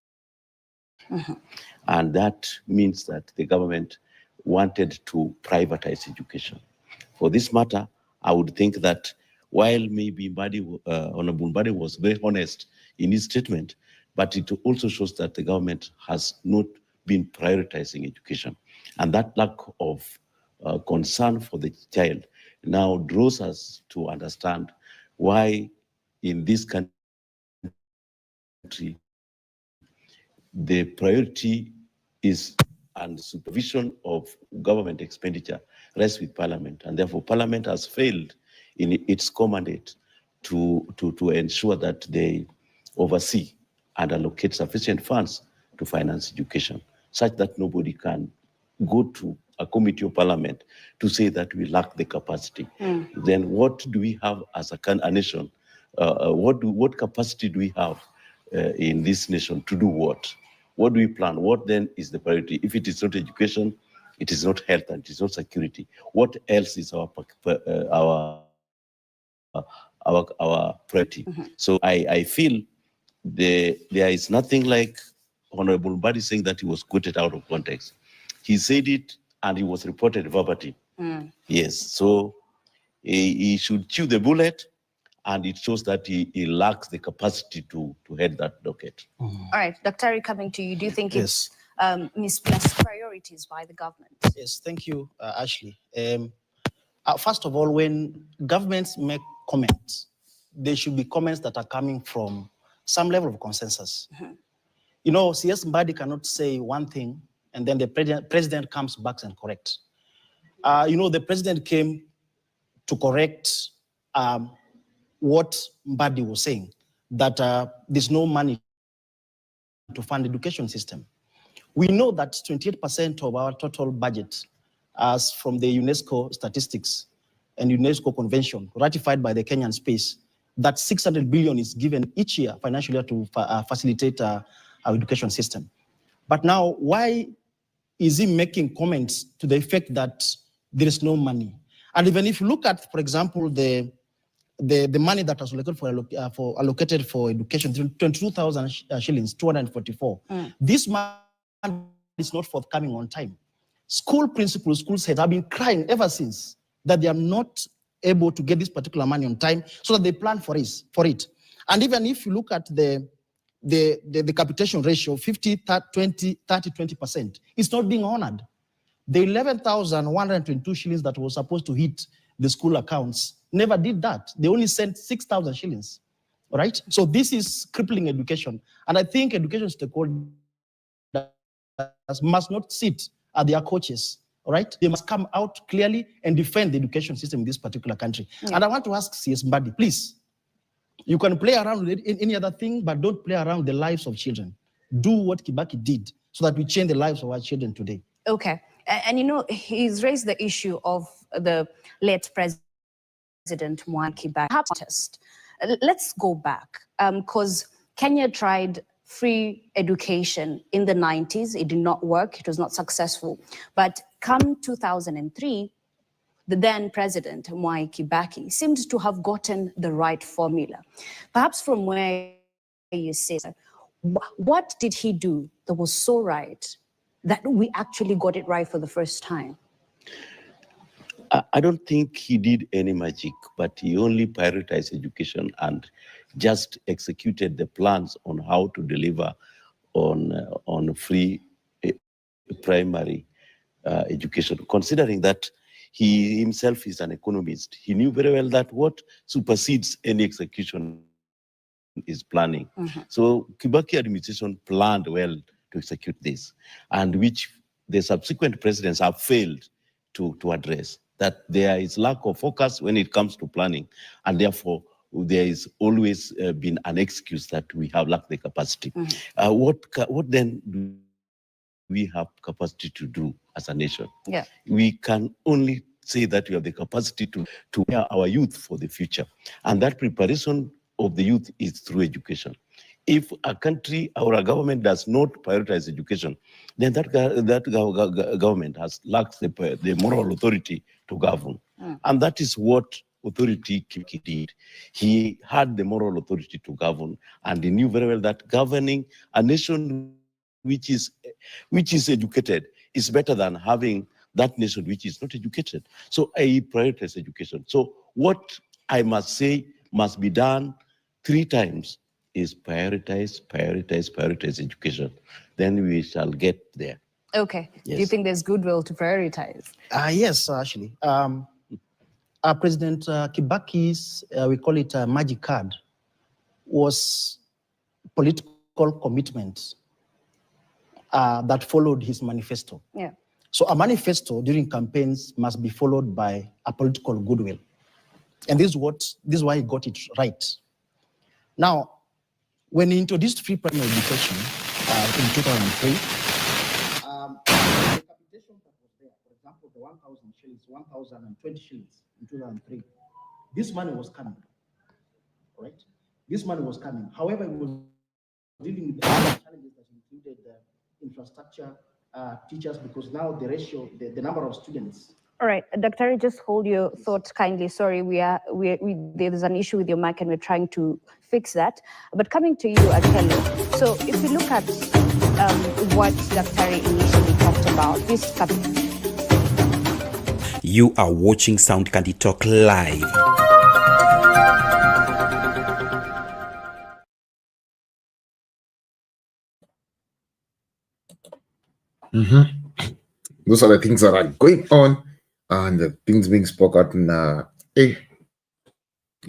And that means that the government wanted to privatize education. For this matter, I would think that while maybe Honorable Mbadi was very honest in his statement, but it also shows that the government has not been prioritizing education. And that lack of concern for the child now draws us to understand why in this country the priority is and supervision of government expenditure rests with Parliament, and therefore Parliament has failed in its mandate to ensure that they oversee and allocate sufficient funds to finance education, such that nobody can go to a committee of Parliament to say that we lack the capacity. Then what do we have as a nation? What capacity do we have in this nation to do what? What do we plan? What then is the priority? If it is not education, it is not health, and it is not security. What else is our priority? So I feel there is nothing like Honorable Mbadi saying that he was quoted out of context. He said it and he was reported verbatim. Yes, so he should chew the bullet, and it shows that he lacks the capacity to head that docket. All right, Dr. coming to you. Do you think it's misplaced priorities by the government? Yes, thank you, Ashley. First of all, when governments make comments, they should be comments that are coming from some level of consensus. You know, CS Mbadi cannot say one thing and then the president comes back and corrects. You know, the president came to correct what Mbadi was saying, that there's no money to fund the education system. We know that 28% of our total budget as from the UNESCO statistics and UNESCO convention ratified by the Kenyan space, that 600 billion is given each year, financial year, to facilitate our education system. But now, why is he making comments to the effect that there is no money? And even if you look at, for example, the money that was allocated for education, 22,000 shillings, 244. This money is not forthcoming on time. School principals, school heads have been crying ever since that they are not able to get this particular money on time, so that they plan for it. And even if you look at the capitation ratio, 30-20%, it's not being honored. The 11,122 shillings that was supposed to hit the school accounts never did that. They only sent 6,000 shillings, all right? So this is crippling education. And I think education stakeholders must not sit at their coaches, all right? They must come out clearly and defend the education system in this particular country. Yeah. And I want to ask CS Mbadi, please, you can play around with any other thing, but don't play around the lives of children. Do what Kibaki did so that we change the lives of our children today. Okay. And you know, he's raised the issue of the late President Mwai Kibaki. Let's go back, because Kenya tried free education in the 90s. It did not work. It was not successful. But come 2003, the then President Mwai Kibaki seemed to have gotten the right formula. Perhaps from where you sit, what did he do that was so right that we actually got it right for the first time? I don't think he did any magic, but he only prioritized education and just executed the plans on how to deliver on free primary education, considering that he himself is an economist. He knew very well that what supersedes any execution is planning. So Kibaki administration planned well to execute this, and which the subsequent presidents have failed to address. That there is lack of focus when it comes to planning, and therefore there is always been an excuse that we have lacked the capacity. What then do we have capacity to do as a nation? Yeah. We can only say that we have the capacity to prepare our youth for the future, and that preparation of the youth is through education. If a country or a government does not prioritize education, then that government lacks the moral authority to govern. And that is what authority Kibaki did. He had the moral authority to govern, and he knew very well that governing a nation which is educated is better than having that nation which is not educated. So I prioritize education. So what I must say must be done 3 times is prioritize education. Then we shall get there. Okay. Yes. Do you think there's goodwill to prioritize? Yes, actually. President Kibaki's, we call it a magic card, was political commitment that followed his manifesto. Yeah. So a manifesto during campaigns must be followed by a political goodwill. And this is why he got it right. Now, when he introduced free primary education in 2003, the capitation that was there, for example, the 1,000 shillings, 1,020 shillings in 2003, this money was coming, right? This money was coming. However, it was dealing with other challenges that included infrastructure, teachers, because now the ratio, the number of students. All right, Dr. Just hold your thoughts kindly. Sorry, there's an issue with your mic and we're trying to fix that. But coming to you, Akelo, so if you look at what Dr. initially talked about, this. You are watching Sound Candy Talk live. Those are the things that are going on and the things being spoken. Na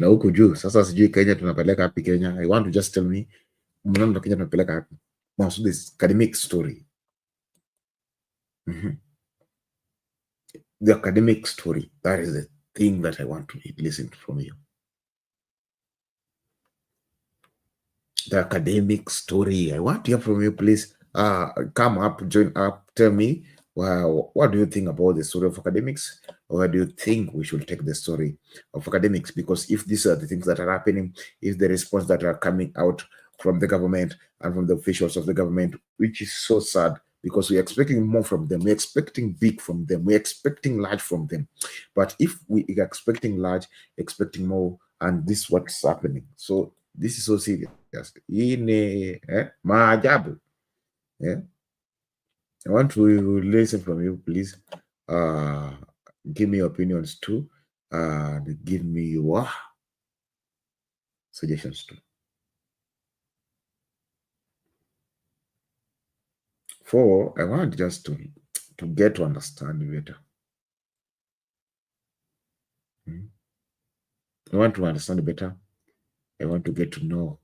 huku juu sasa sijui Kenya tunapeleka hapi Kenya. I want to just tell me mnaona Kenya tunapeleka hapi. Now, so this academic story. The academic story, that is the thing that I want to listen from you. The academic story, I want to hear from you, please. Come up, join up, tell me Well, what do you think about the story of academics? Or do you think we should take the story of academics? Because if these are the things that are happening, if the response that are coming out from the government and from the officials of the government, which is so sad, because we're expecting more from them, we're expecting big from them, we're expecting large from them. But if we are expecting large, expecting more, and this is what's happening. So this is so serious. Maajabu. Yeah. I want to listen from you, please. Give me your opinions too. Give me your suggestions too. For I want just to get to understand better. I want to understand better. I want to get to know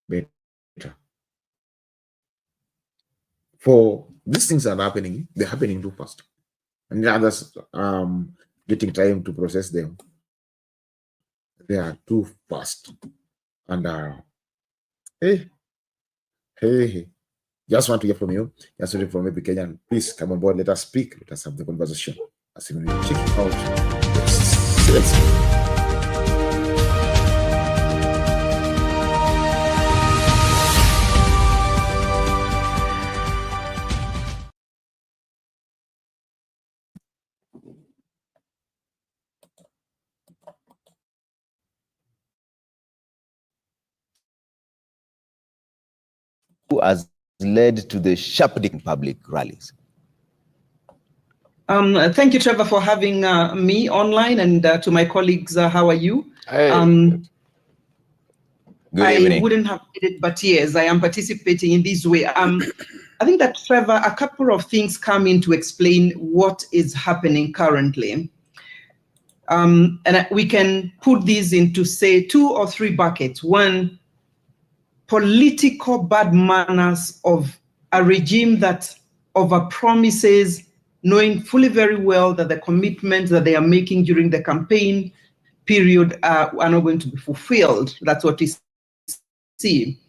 better. For these things are happening, they're happening too fast. And the others getting time to process them. They are too fast. And hey, just want to hear from you. Just want to hear from every Kenyan. Please come on board. Let us speak. Let us have the conversation. As we check it out. Let's Who has led to the sharpening public rallies? Thank you, Trevor, for having me online, and to my colleagues, how are you? Hey. Good I evening. wouldn't have made it, but yes, I am participating in this way. I think that, Trevor, a couple of things come in to explain what is happening currently. And we can put these into, say, 2 or 3 buckets. One, political bad manners of a regime that overpromises, knowing fully very well that the commitments that they are making during the campaign period are not going to be fulfilled. That's what we see.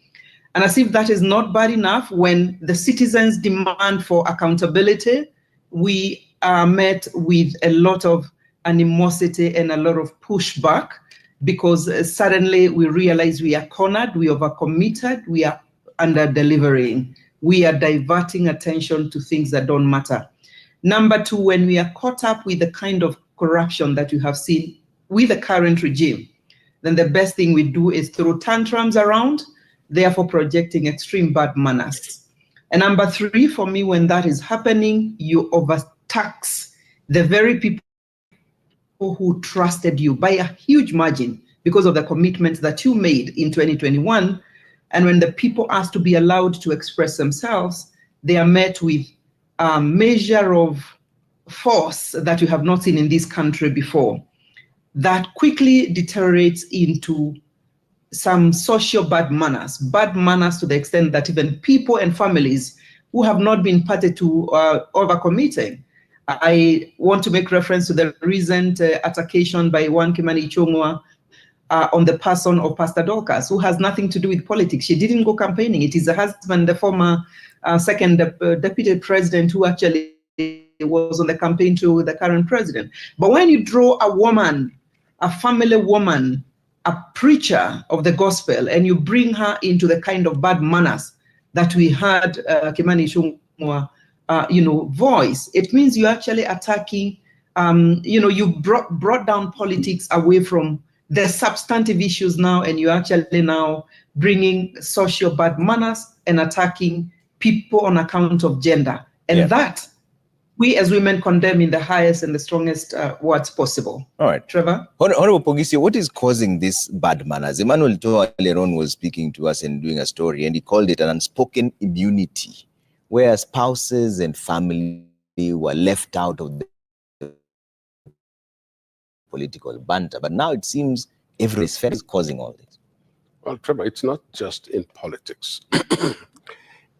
And as if that is not bad enough, when the citizens demand for accountability, we are met with a lot of animosity and a lot of pushback, because suddenly we realize we are cornered, we overcommitted, we are under-delivering. We are diverting attention to things that don't matter. Number 2, when we are caught up with the kind of corruption that you have seen with the current regime, then the best thing we do is throw tantrums around, therefore projecting extreme bad manners. And number 3, for me, when that is happening, you overtax the very people who trusted you by a huge margin because of the commitments that you made in 2021. And when the people ask to be allowed to express themselves, they are met with a measure of force that you have not seen in this country before. That quickly deteriorates into some social bad manners to the extent that even people and families who have not been party to overcommitting. I want to make reference to the recent attackation by one Kimani Ichung'wa on the person of Pastor Dorcas, who has nothing to do with politics. She didn't go campaigning. It is the husband, the former second deputy president, who actually was on the campaign to the current president. But when you draw a woman, a family woman, a preacher of the gospel, and you bring her into the kind of bad manners that we heard Kimani Ichung'wa voice, it means you're actually attacking, you brought down politics away from the substantive issues now, and you're actually now bringing social bad manners and attacking people on account of gender. And that, we as women condemn in the highest and the strongest words possible. All right. Trevor? Honorable Pogisio, what is causing this bad manners? Emmanuel Toa earlier on was speaking to us and doing a story, and he called it an unspoken immunity, where spouses and family were left out of the political banter. But now it seems every sphere is causing all this. Well, Trevor, it's not just in politics.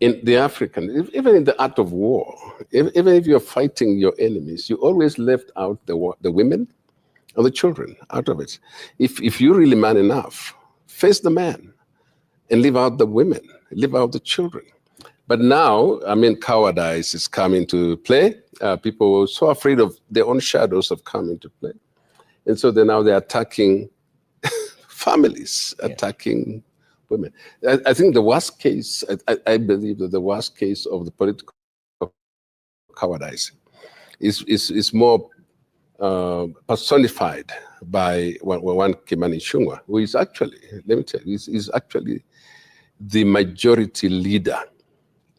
In the African, even in the art of war, even if you're fighting your enemies, you always left out the women and the children out of it. If you're really man enough, face the man and leave out the women, leave out the children. But now, I mean, cowardice is coming to play. People are so afraid of their own shadows have come into play. And so they're attacking families, attacking women. I think the worst case, I believe that the worst case of the political cowardice is more personified by one Kimani Ichung'wah, who is actually, let me tell you, is actually the majority leader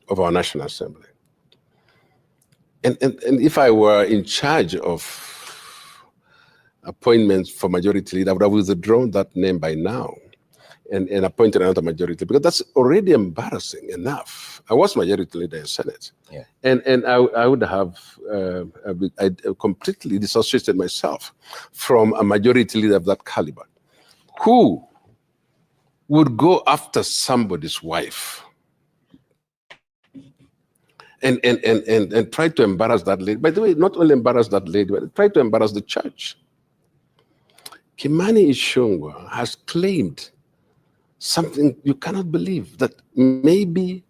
of our National Assembly. And if I were in charge of appointments for majority leader, I would have withdrawn that name by now and appointed another majority, because that's already embarrassing enough. I was majority leader in Senate. Yeah. And I would have I completely dissociated myself from a majority leader of that caliber, who would go after somebody's wife and try to embarrass that lady. By the way, not only embarrass that lady, but try to embarrass the church. Kimani Ichung'wah has claimed something you cannot believe, that maybe,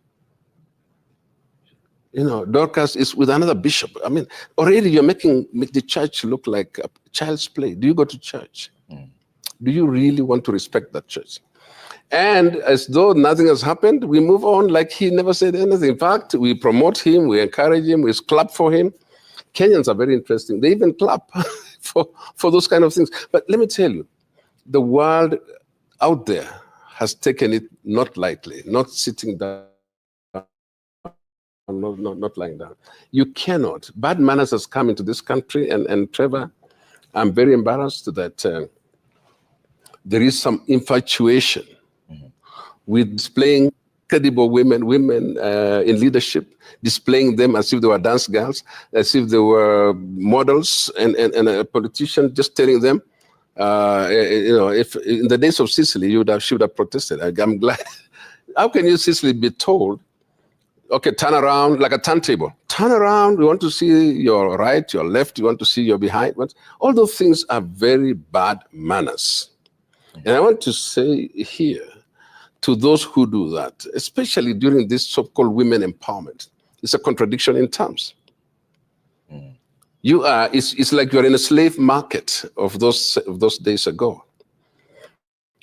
Dorcas is with another bishop. I mean, already you're make the church look like a child's play. Do you go to church? Do you really want to respect that church? And as though nothing has happened, we move on like he never said anything. In fact, we promote him, we encourage him, we clap for him. Kenyans are very interesting. They even clap for those kind of things. But let me tell you, the world out there has taken it not lightly, not sitting down, not lying down. You cannot. Bad manners has come into this country, and Trevor, I'm very embarrassed that there is some infatuation with displaying credible women in leadership, displaying them as if they were dance girls, as if they were models, and a politician just telling them, if in the days of Sicily, she would have protested. I'm glad. How can you, Sicily, be told, okay, turn around like a turntable. Turn around, we want to see your right, your left, we want to see your behind. All those things are very bad manners. And I want to say here, to those who do that, especially during this so-called women empowerment, it's a contradiction in terms. It's like you're in a slave market of those days ago.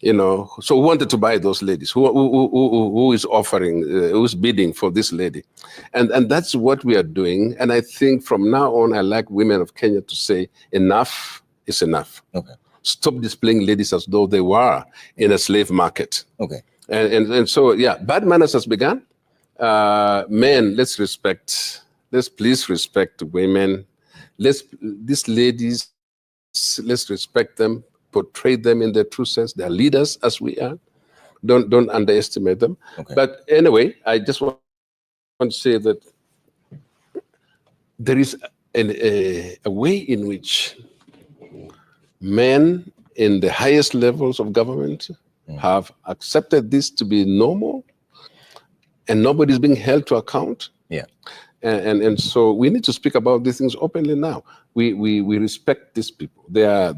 So who wanted to buy those ladies? Who is offering, who's bidding for this lady? And that's what we are doing. And I think from now on, I like women of Kenya to say, enough is enough. Okay. Stop displaying ladies as though they were in a slave market. Okay. And so, yeah, bad manners has begun. Men, let's please respect women. These ladies, let's respect them, portray them in their true sense. They're leaders as we are. Don't underestimate them. Okay. But anyway, I just want to say that there is a way in which men in the highest levels of government have accepted this to be normal, and nobody's being held to account. Yeah. And so we need to speak about these things openly now. We respect these people. They are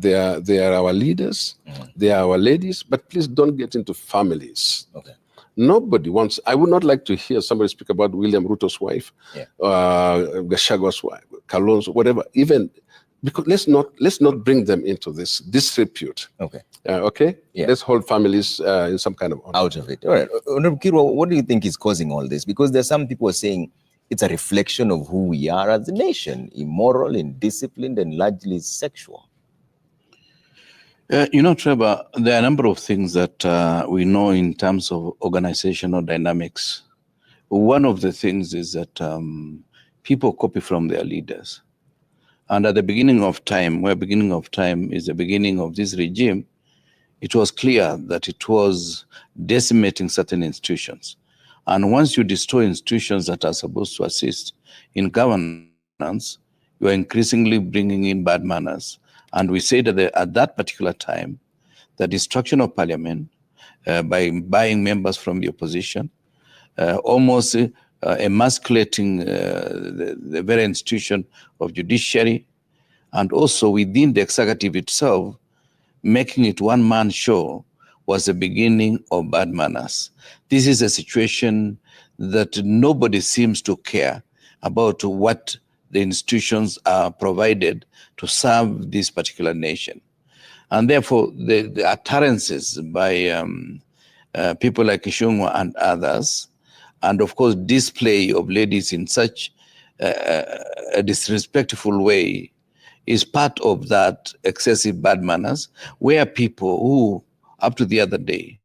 our leaders. They are our ladies. But please don't get into families. Okay. Nobody wants. I would not like to hear somebody speak about William Ruto's wife, Gachagwa's wife, Kalonzo, whatever. Even because let's not bring them into this disrepute. Okay. Okay. Yeah. Let's hold families in some kind of honor. Out of it. All right. Honorable Kirwa, what do you think is causing all this? Because there's some people saying it's a reflection of who we are as a nation, immoral, indisciplined, and largely sexual. Trevor, there are a number of things that we know in terms of organizational dynamics. One of the things is that people copy from their leaders. And at the beginning of time, where beginning of time is the beginning of this regime, it was clear that it was decimating certain institutions. And once you destroy institutions that are supposed to assist in governance, you are increasingly bringing in bad manners. And we say that at that particular time, the destruction of parliament by buying members from the opposition, almost emasculating the very institution of judiciary, and also within the executive itself, making it one-man show was the beginning of bad manners. This is a situation that nobody seems to care about what the institutions are provided to serve this particular nation. And therefore, the utterances by people like Ishungwa and others, and of course, display of ladies in such a disrespectful way is part of that excessive bad manners, where people who, up to the other day,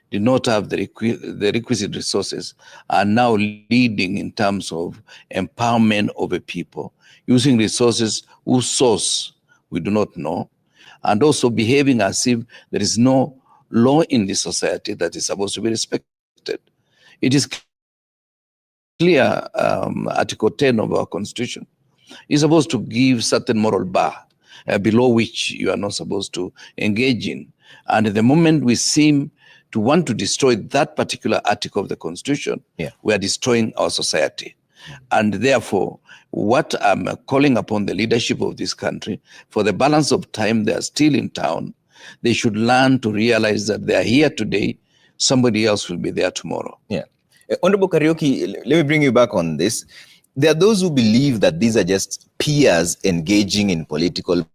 did not have the requisite resources are now leading in terms of empowerment of a people, using resources whose source we do not know, and also behaving as if there is no law in this society that is supposed to be respected. It is clear, Article 10 of our Constitution is supposed to give certain moral bar below which you are not supposed to engage in. And the moment we seem to want to destroy that particular article of the Constitution, we are destroying our society. And therefore, what I'm calling upon the leadership of this country, for the balance of time they are still in town, they should learn to realize that they are here today, somebody else will be there tomorrow. Yeah. Honorable Karaoke, let me bring you back on this. There are those who believe that these are just peers engaging in political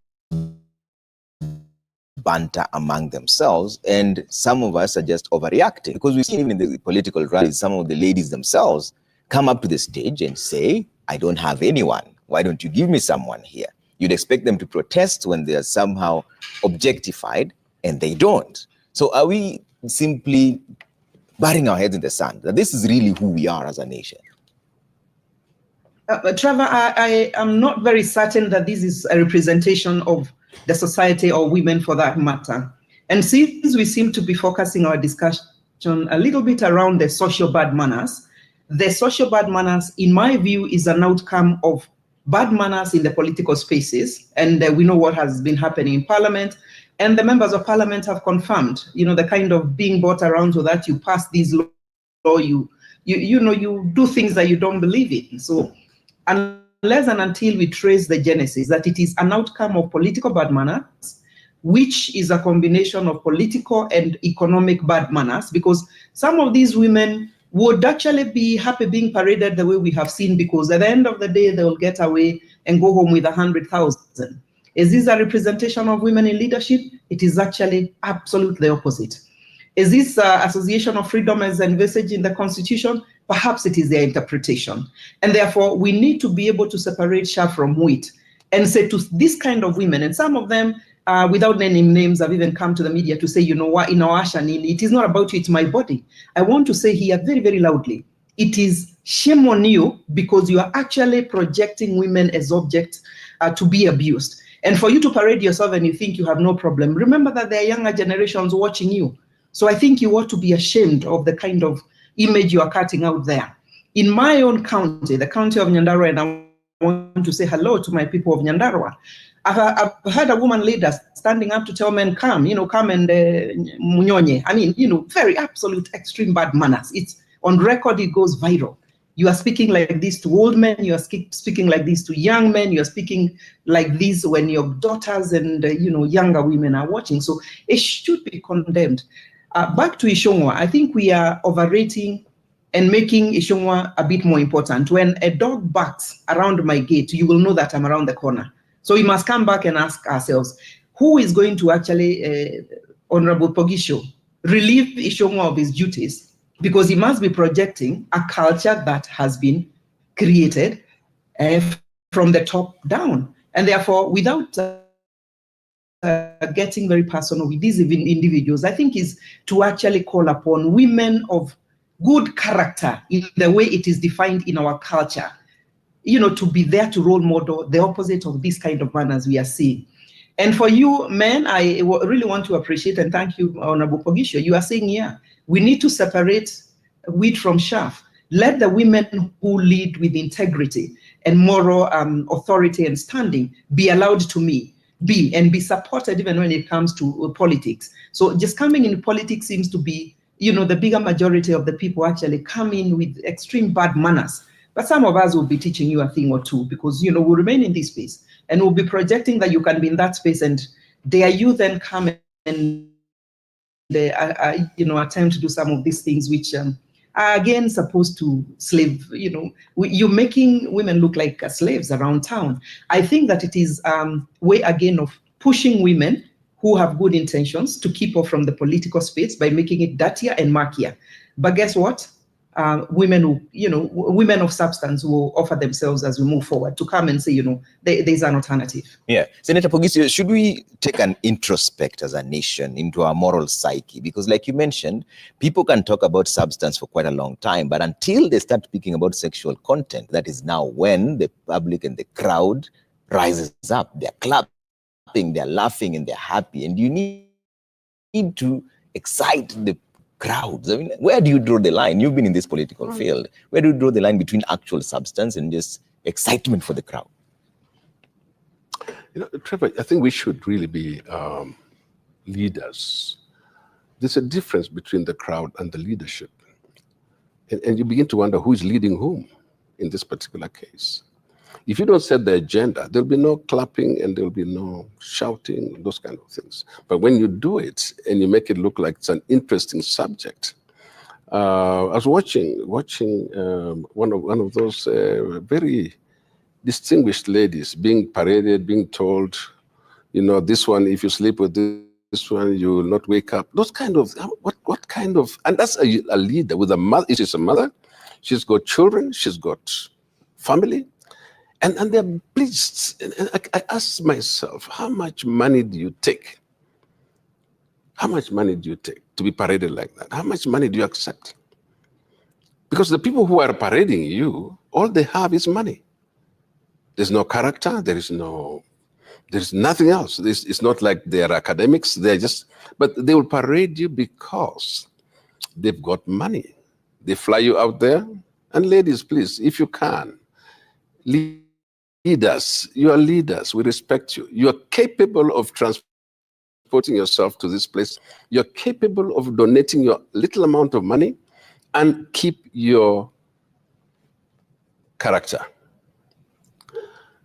banter among themselves, and some of us are just overreacting, because we've seen even in the political rallies, some of the ladies themselves come up to the stage and say, I don't have anyone. Why don't you give me someone here? You'd expect them to protest when they are somehow objectified, and they don't. So are we simply burying our heads in the sand that this is really who we are as a nation? Trevor, I am not very certain that this is a representation of the society or women for that matter. And since we seem to be focusing our discussion a little bit around the social bad manners, the social bad manners, in my view, is an outcome of bad manners in the political spaces. And we know what has been happening in Parliament. And the members of Parliament have confirmed, the kind of being brought around so that you pass these law, you do things that you don't believe in. So unless and until we trace the genesis, that it is an outcome of political bad manners, which is a combination of political and economic bad manners, because some of these women would actually be happy being paraded the way we have seen, because at the end of the day, they will get away and go home with 100,000. Is this a representation of women in leadership? It is actually absolutely the opposite. Is this association of freedom as envisaged in the Constitution? Perhaps it is their interpretation. And therefore, we need to be able to separate chaff from wheat and say to this kind of women, and some of them, without naming names, have even come to the media to say, you know what, in our Ashanini, it is not about you, it's my body. I want to say here very, very loudly, it is shame on you, because you are actually projecting women as objects to be abused. And for you to parade yourself and you think you have no problem, remember that there are younger generations watching you. So I think you ought to be ashamed of the kind of image you are cutting out there. In my own county, the county of Nyandarua, and I want to say hello to my people of Nyandarua, I've heard a woman leader standing up to tell men, come and munyonye. I mean, very absolute extreme bad manners. It's on record, it goes viral. You are speaking like this to old men, you are speaking like this to young men, you are speaking like this when your daughters and younger women are watching. So it should be condemned. Back to Ishongwa, I think we are overrating and making Ishongwa a bit more important. When a dog barks around my gate, you will know that I'm around the corner. So we must come back and ask ourselves, who is going to actually, Honorable Pogisho, relieve Ishongwa of his duties? Because he must be projecting a culture that has been created from the top down. And therefore, without getting very personal with these individuals, I think is to actually call upon women of good character in the way it is defined in our culture, to be there to role model the opposite of this kind of manners we are seeing. And for you men, I really want to appreciate and thank you, Honorable Pogisho. You are saying, yeah, we need to separate wheat from chaff. Let the women who lead with integrity and moral authority and standing be allowed to be supported even when it comes to politics. So just coming in politics seems to be, the bigger majority of the people actually come in with extreme bad manners. But some of us will be teaching you a thing or two, because, we'll remain in this space and we'll be projecting that you can be in that space, and dare you then come and attempt to do some of these things which are again supposed to slave, you're making women look like slaves around town. I think that it is way again of pushing women who have good intentions to keep off from the political space by making it dirtier and murkier. But guess what? Women who, women of substance will offer themselves as we move forward to come and say, there's an alternative. Yeah. Senator Pogisio, should we take an introspect as a nation into our moral psyche? Because like you mentioned, people can talk about substance for quite a long time, but until they start speaking about sexual content, that is now when the public and the crowd rises up. They're clapping, they're laughing, and they're happy. And you need to excite the crowds. I mean, where do you draw the line? You've been in this political field. Where do you draw the line between actual substance and just excitement for the crowd? Trevor, I think we should really be leaders. There's a difference between the crowd and the leadership. And you begin to wonder who is leading whom in this particular case. If you don't set the agenda, there'll be no clapping and there'll be no shouting, those kind of things. But when you do it and you make it look like it's an interesting subject, I was watching one of those very distinguished ladies being paraded, being told, this one, if you sleep with this one, you will not wake up. Those kind of, what kind of, and that's a leader with a mother. She's a mother, she's got children, she's got family. And they're pleased. And I ask myself, how much money do you take? How much money do you take to be paraded like that? How much money do you accept? Because the people who are parading you, all they have is money. There's no character. There's nothing else. It's not like they're academics. But they will parade you because they've got money. They fly you out there. And ladies, please, if you can, leaders, you are leaders. We respect you. You are capable of transporting yourself to this place. You're capable of donating your little amount of money and keep your character.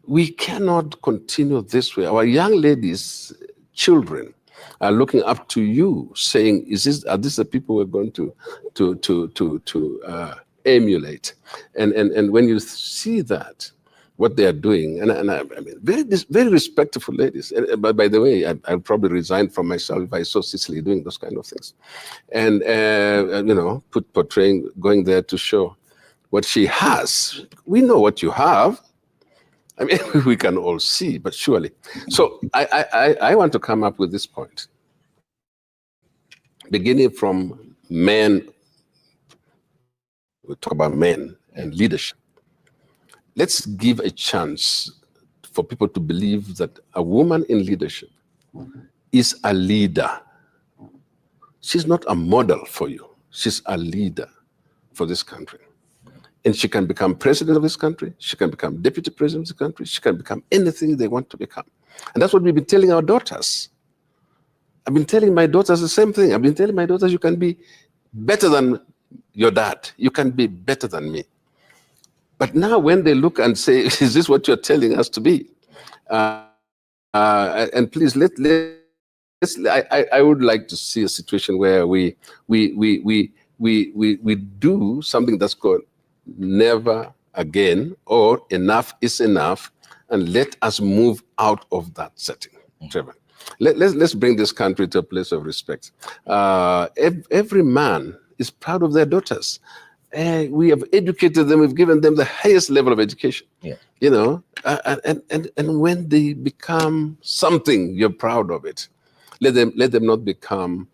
We cannot continue this way. Our young ladies, children, are looking up to you, saying, are these the people we're going to emulate? And when you see that, what they are doing, and I mean, very respectful ladies. But by the way, I'll probably resign from myself if I saw Cicely doing those kind of things, and portraying, going there to show what she has. We know what you have. I mean, we can all see, but surely. So I want to come up with this point, beginning from men. We talk about men and leadership. Let's give a chance for people to believe that a woman in leadership is a leader. She's not a model for you. She's a leader for this country. And she can become president of this country. She can become deputy president of this country. She can become anything they want to become. And that's what we've been telling our daughters. I've been telling my daughters the same thing. I've been telling my daughters, you can be better than your dad. You can be better than me. But now when they look and say, is this what you're telling us to be? And please, I would like to see a situation where we do something that's called never again, or enough is enough, and let us move out of that setting. Trevor, let's bring this country to a place of respect. Every man is proud of their daughters. We have educated them, we've given them the highest level of education. Yeah. And when they become something, you're proud of it. Let them not become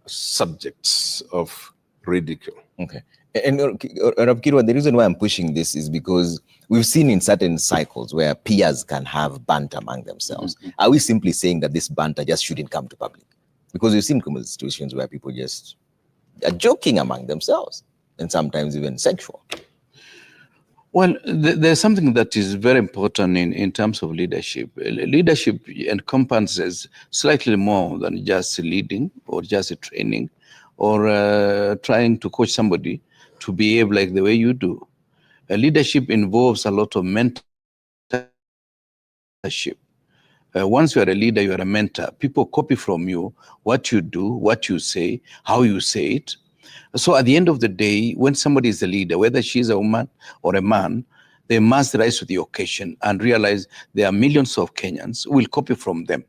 subjects of ridicule. Okay. And Kirwa, the reason why I'm pushing this is because we've seen in certain cycles where peers can have banter among themselves. Mm-hmm. Are we simply saying that this banter just shouldn't come to public? Because we've seen situations where people just are joking among themselves, and sometimes even sexual. Well, there's something that is very important in terms of leadership. Leadership encompasses slightly more than just leading or just training or trying to coach somebody to behave like the way you do. Leadership involves a lot of mentorship. Once you are a leader, you are a mentor. People copy from you what you do, what you say, how you say it. So at the end of the day, when somebody is a leader, whether she's a woman or a man, they must rise to the occasion and realize there are millions of Kenyans who will copy from them.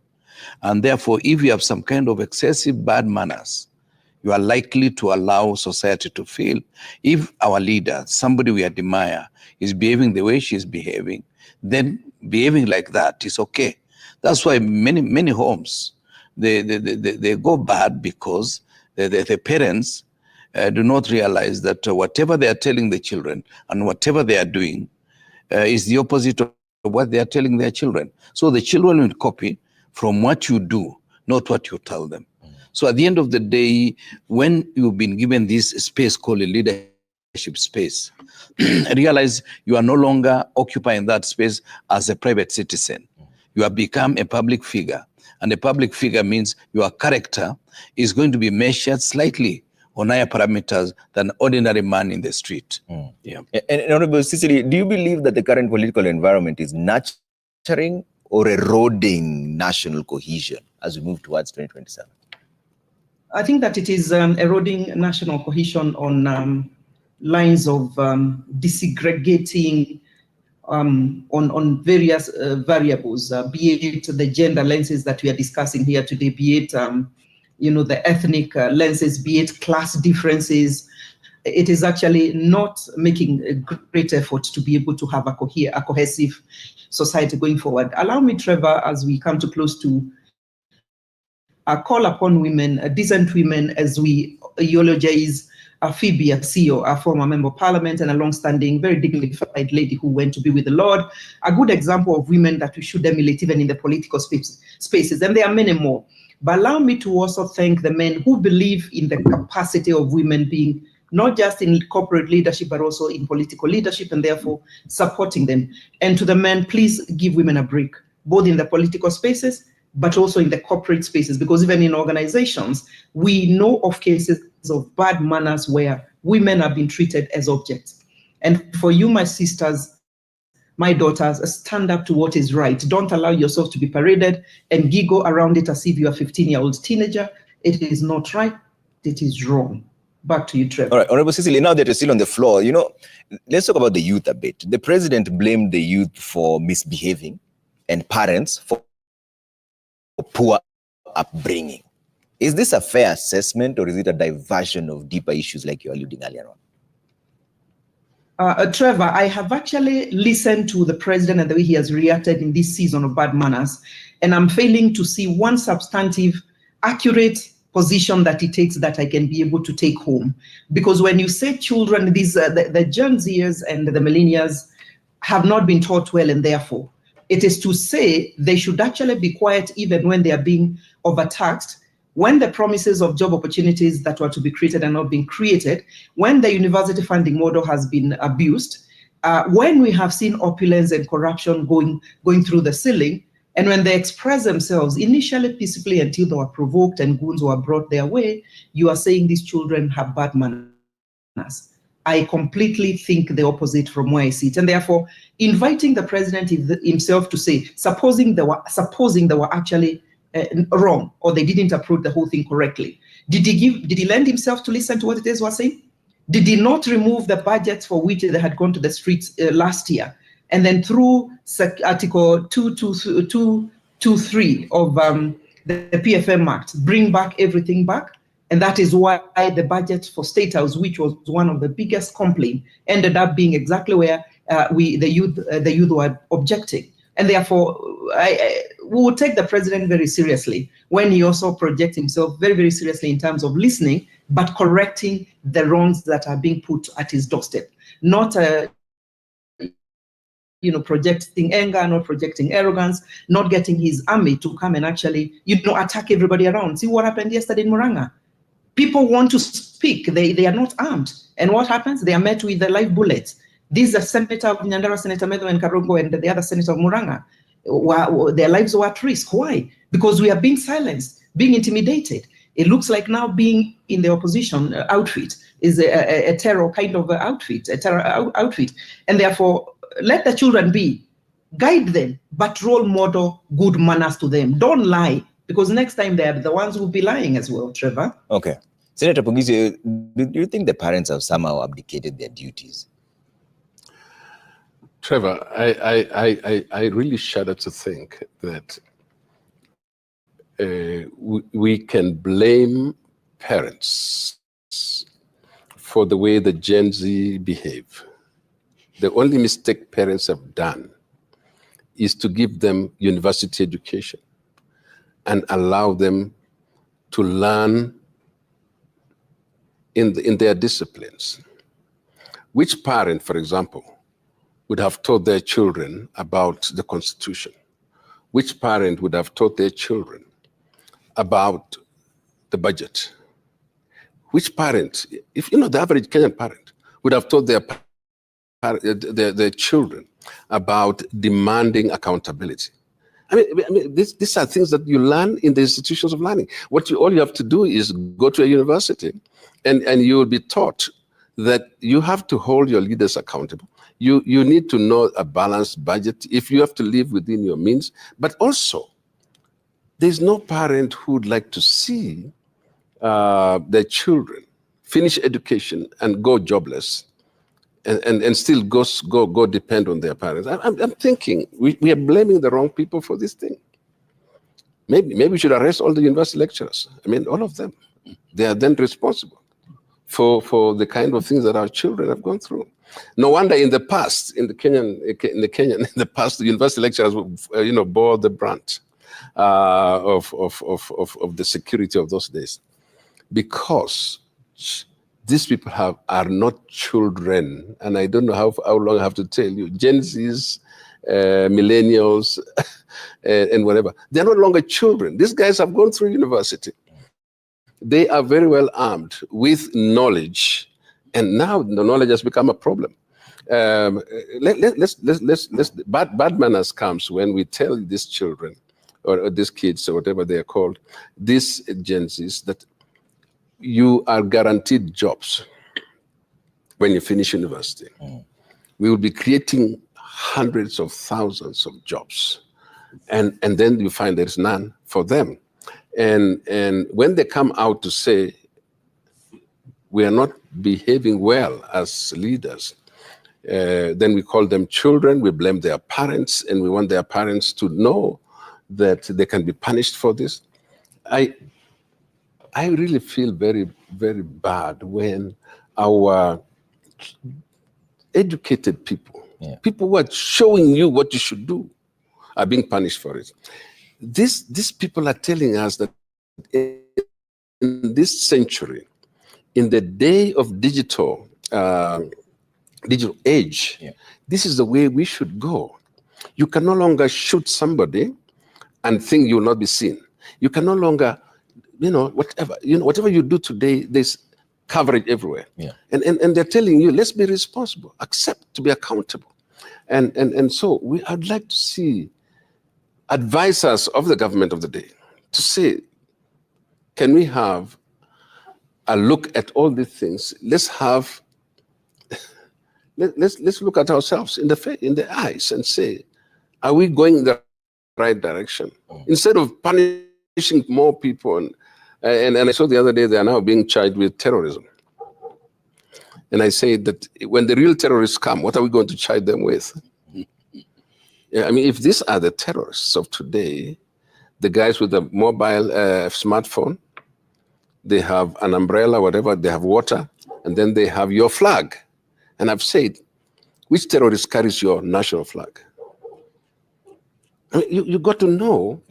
And therefore, if you have some kind of excessive bad manners, you are likely to allow society to feel if our leader, somebody we admire, is behaving the way she is behaving, then behaving like that is okay. That's why many homes, they go bad because the parents do not realize that whatever they are telling the children and whatever they are doing is the opposite of what they are telling their children. So the children will copy from what you do, not what you tell them. So at the end of the day, when you've been given this space called a leadership space, realize you are no longer occupying that space as a private citizen. You have become a public figure. And a public figure means your character is going to be measured slightly on higher parameters than an ordinary man in the street. Yeah. And Honorable Cicely, do you believe that the current political environment is nurturing or eroding national cohesion as we move towards 2027? I think that it is eroding national cohesion on lines of desegregating on various variables, be it the gender lenses that we are discussing here today, be it the ethnic lenses, be it class differences. It is actually not making a great effort to be able to have a cohesive society going forward. Allow me, Trevor, as we come to close to call upon women, decent women, as we eulogize Phoebe, a CEO, a former member of parliament, and a long-standing, very dignified lady who went to be with the Lord. A good example of women that we should emulate even in the political spaces, and there are many more. But allow me to also thank the men who believe in the capacity of women being not just in corporate leadership, but also in political leadership, and therefore supporting them. And to the men, please give women a break, both in the political spaces, but also in the corporate spaces, because even in organizations, we know of cases of bad manners where women have been treated as objects. And for you, my sisters, my daughters, stand up to what is right. Don't allow yourself to be paraded and giggle around it as if you're a 15-year-old teenager. It is not right. It is wrong. Back to you, Trevor. All right, Honorable Cicely, now that you're still on the floor, let's talk about the youth a bit. The president blamed the youth for misbehaving and parents for poor upbringing. Is this a fair assessment, or is it a diversion of deeper issues like you're alluding earlier on? Trevor, I have actually listened to the president and the way he has reacted in this season of bad manners, and I'm failing to see one substantive, accurate position that he takes that I can be able to take home. Because when you say children, these the Gen Zers and the millennials have not been taught well, and therefore it is to say they should actually be quiet even when they are being overtaxed, when the promises of job opportunities that were to be created are not being created, when the university funding model has been abused, when we have seen opulence and corruption going through the ceiling, and when they express themselves initially peacefully until they were provoked and goons were brought their way, you are saying these children have bad manners. I completely think the opposite from where I sit, and therefore inviting the president himself to say, supposing they were actually wrong, or they didn't approach the whole thing correctly. Did he lend himself to listen to what it is we're saying? Did he not remove the budgets for which they had gone to the streets last year? And then through Article 223 of the PFM Act, bring back everything back? And that is why the budget for State House, which was one of the biggest complaints, ended up being exactly where the youth were objecting. And therefore, we will take the president very seriously when he also projects himself very, very seriously in terms of listening, but correcting the wrongs that are being put at his doorstep. Not projecting anger, not projecting arrogance, not getting his army to come and actually, attack everybody around. See what happened yesterday in Murang'a. People want to speak. They are not armed. And what happens? They are met with the live bullets. This is the senator of Nyandara, Senator Medho and Karongo, and the other senator of Murang'a. Their lives were at risk. Why? Because we are being silenced, being intimidated. It looks like now being in the opposition outfit is a terror kind of outfit, And therefore, let the children be. Guide them, but role model good manners to them. Don't lie, because next time they're the ones who will be lying as well, Trevor. Okay. Senator Pogisi, do you think the parents have somehow abdicated their duties? Trevor, I really shudder to think that we can blame parents for the way the Gen Z behave. The only mistake parents have done is to give them university education and allow them to learn in their disciplines. Which parent, for example, would have taught their children about the Constitution? Which parent would have taught their children about the budget? Which parent, if you know the average Kenyan parent, would have taught their children about demanding accountability? I mean, these are things that you learn in the institutions of learning. All you have to do is go to a university, and you will be taught that you have to hold your leaders accountable. You need to know a balanced budget if you have to live within your means. But also, there's no parent who would like to see their children finish education and go jobless and still go depend on their parents. I'm thinking we are blaming the wrong people for this thing. Maybe we should arrest all the university lecturers. I mean, all of them. They are then responsible for the kind of things that our children have gone through. No wonder in the past, in the past, the university lecturers, bore the brunt of the security of those days, because these people are not children, and I don't know how long I have to tell you. Gen Zs, millennials, and whatever, they're no longer children. These guys have gone through university. They are very well armed with knowledge, and now the knowledge has become a problem. Bad manners comes when we tell these children or these kids or whatever they are called, these Gen Zs, that you are guaranteed jobs when you finish university. We will be creating hundreds of thousands of jobs, and then you find there is none for them. And when they come out to say we are not behaving well as leaders, then we call them children, we blame their parents, and we want their parents to know that they can be punished for this. I really feel very, very bad when our educated people, people who are showing you what you should do, are being punished for it. These people are telling us that in this century, in the day of digital age, this is the way we should go. You can no longer shoot somebody and think you will not be seen. You can no longer, whatever you do today, there's coverage everywhere. And they're telling you, let's be responsible, accept to be accountable. And so I'd like to see advisors of the government of the day to say, can we have a look at all these things? Let's look at ourselves in the eyes and say, are we going in the right direction? Instead of punishing more people, and I saw the other day they are now being charged with terrorism. And I say that when the real terrorists come, what are we going to charge them with? I mean, if these are the terrorists of today, the guys with the mobile smartphone, they have an umbrella, whatever, they have water, and then they have your flag. And I've said, which terrorist carries your national flag? I mean, you got to know.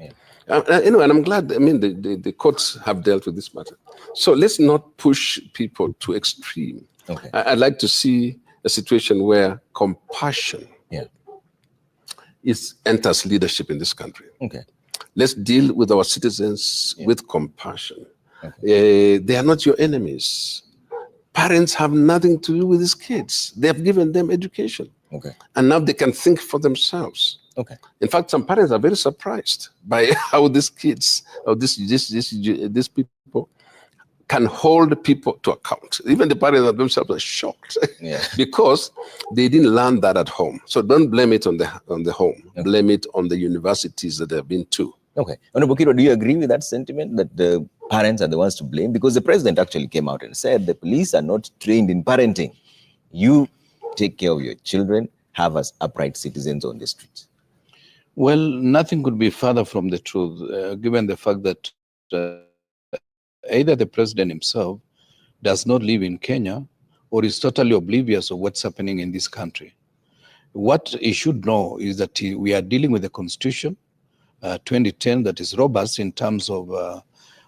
Anyway, and I'm glad, the courts have dealt with this matter. So let's not push people to extreme. I'd like to see a situation where compassion enters leadership in this country. Let's deal with our citizens with compassion. They are not your enemies. Parents have nothing to do with these kids. They have given them education. And now they can think for themselves. In fact, some parents are very surprised by how these kids, or these people, can hold people to account. Even the parents themselves are shocked because they didn't learn that at home. So don't blame it on the home. Blame it on the universities that they've been to. Okay. Honorable Kiro, do you agree with that sentiment that the parents are the ones to blame? Because the president actually came out and said the police are not trained in parenting. You take care of your children, have us upright citizens on the streets. Well, nothing could be further from the truth, given the fact that either the president himself does not live in Kenya or is totally oblivious of what's happening in this country. What he should know is that we are dealing with a constitution, 2010, that is robust in terms of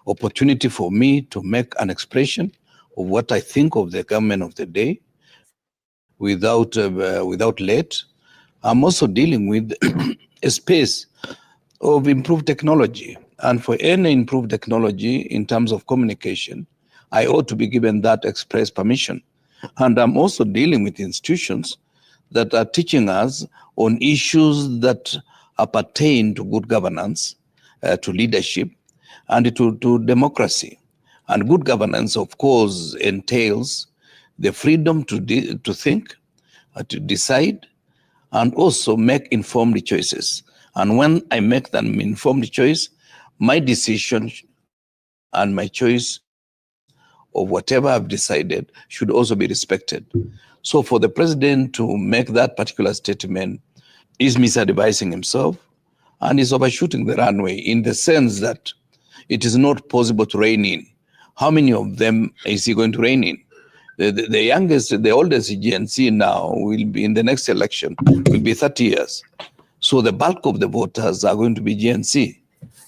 opportunity for me to make an expression of what I think of the government of the day without let. I'm also dealing with a space of improved technology. And for any improved technology in terms of communication, I ought to be given that express permission. And I'm also dealing with institutions that are teaching us on issues that appertain to good governance, to leadership, and to democracy. And good governance, of course, entails the freedom to think, to decide, and also make informed choices. And when I make that informed choice, my decision and my choice of whatever I've decided should also be respected. So for the president to make that particular statement is misadvising himself and is overshooting the runway in the sense that it is not possible to rein in. How many of them is he going to rein in? The youngest, the oldest GNC now will be in the next election, will be 30 years. So the bulk of the voters are going to be GNC.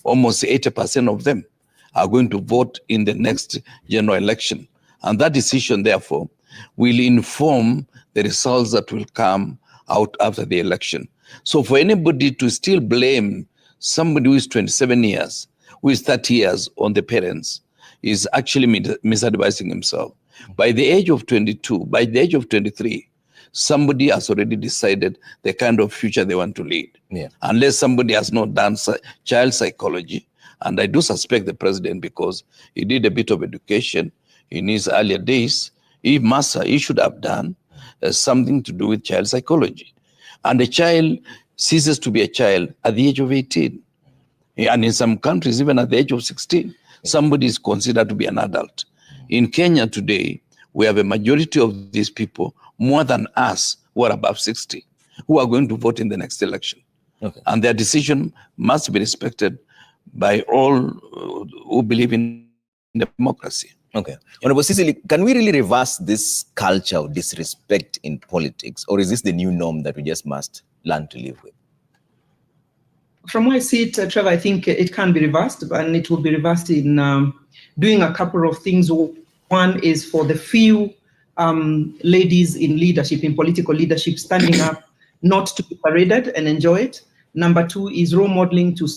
Almost 80% of them are going to vote in the next general election. And that decision, therefore, will inform the results that will come out after the election. So for anybody to still blame somebody who is 27 years, who is 30 years on the parents, is actually misadvising himself. By the age of 22, by the age of 23, somebody has already decided the kind of future they want to lead. Yeah. Unless somebody has not done child psychology. And I do suspect the president, because he did a bit of education in his earlier days, he should have done something to do with child psychology. And a child ceases to be a child at the age of 18. And in some countries, even at the age of 16, somebody is considered to be an adult. In Kenya today, we have a majority of these people, more than us, who are above 60, who are going to vote in the next election. Okay. And their decision must be respected by all who believe in democracy. Okay. Honorable Cicely, can we really reverse this culture of disrespect in politics, or is this the new norm that we just must learn to live with? From where I see it, Trevor, I think it can be reversed, and it will be reversed in doing a couple of things. One is for the few ladies in leadership, in political leadership, standing up, not to be paraded and enjoy it. Number two is role modeling to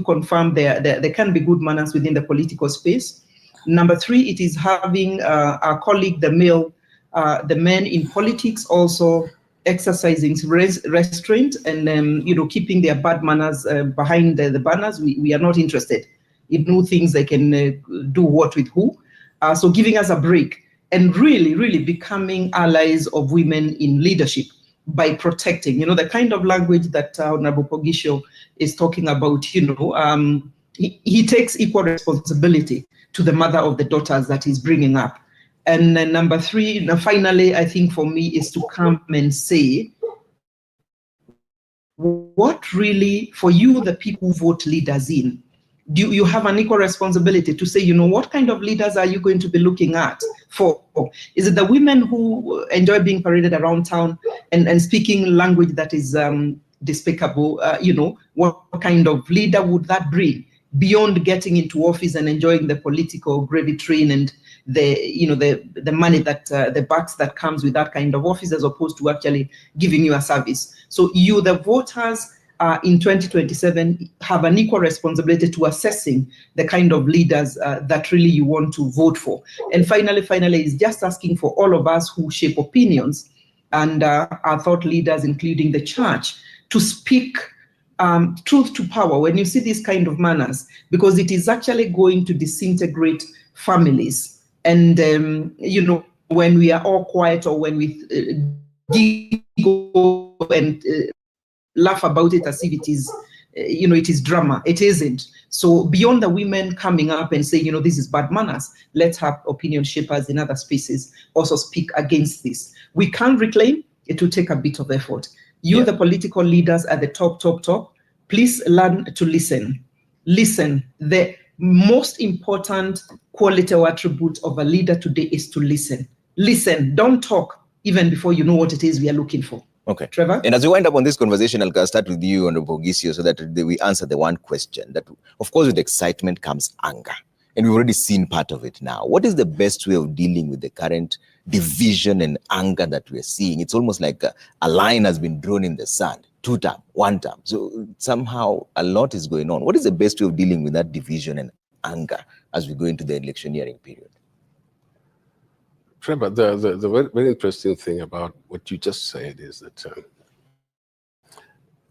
confirm there can be good manners within the political space. Number three, it is having our colleague, the men in politics also exercising restraint and keeping their bad manners behind the banners. We are not interested in new things they can do what with who. So giving us a break and really becoming allies of women in leadership by protecting, the kind of language that Honorable Pogisho is talking about. He takes equal responsibility to the mother of the daughters that he's bringing up. And then number three, finally, I think for me, is to come and say, what really, for you, the people who vote leaders in, do you have an equal responsibility to say, what kind of leaders are you going to be looking at for? Is it the women who enjoy being paraded around town and speaking language that is despicable? What kind of leader would that bring beyond getting into office and enjoying the political gravy train and the money that the bucks that comes with that kind of office, as opposed to actually giving you a service? So you, the voters, in 2027, have an equal responsibility to assessing the kind of leaders that really you want to vote for. And finally, is just asking for all of us who shape opinions and our thought leaders, including the church, to speak truth to power when you see these kind of manners, because it is actually going to disintegrate families. And, when we are all quiet, or when we giggle and laugh about it as if it is it is drama. It isn't. So beyond the women coming up and saying, this is bad manners, let's have opinion shapers in other spaces also speak against this. We can't reclaim. It will take a bit of effort. You, the political leaders at the top, please learn to listen. Listen. The most important quality or attribute of a leader today is to listen. Listen. Don't talk even before you know what it is we are looking for. Okay. Trevor? And as we wind up on this conversation, I'll start with you, Honorable Gisio, so that we answer the one question that, of course, with excitement comes anger. And we've already seen part of it now. What is the best way of dealing with the current division and anger that we're seeing? It's almost like a line has been drawn in the sand. 2 term, 1 term. So somehow a lot is going on. What is the best way of dealing with that division and anger as we go into the electioneering period? Trevor, the very, very interesting thing about what you just said is that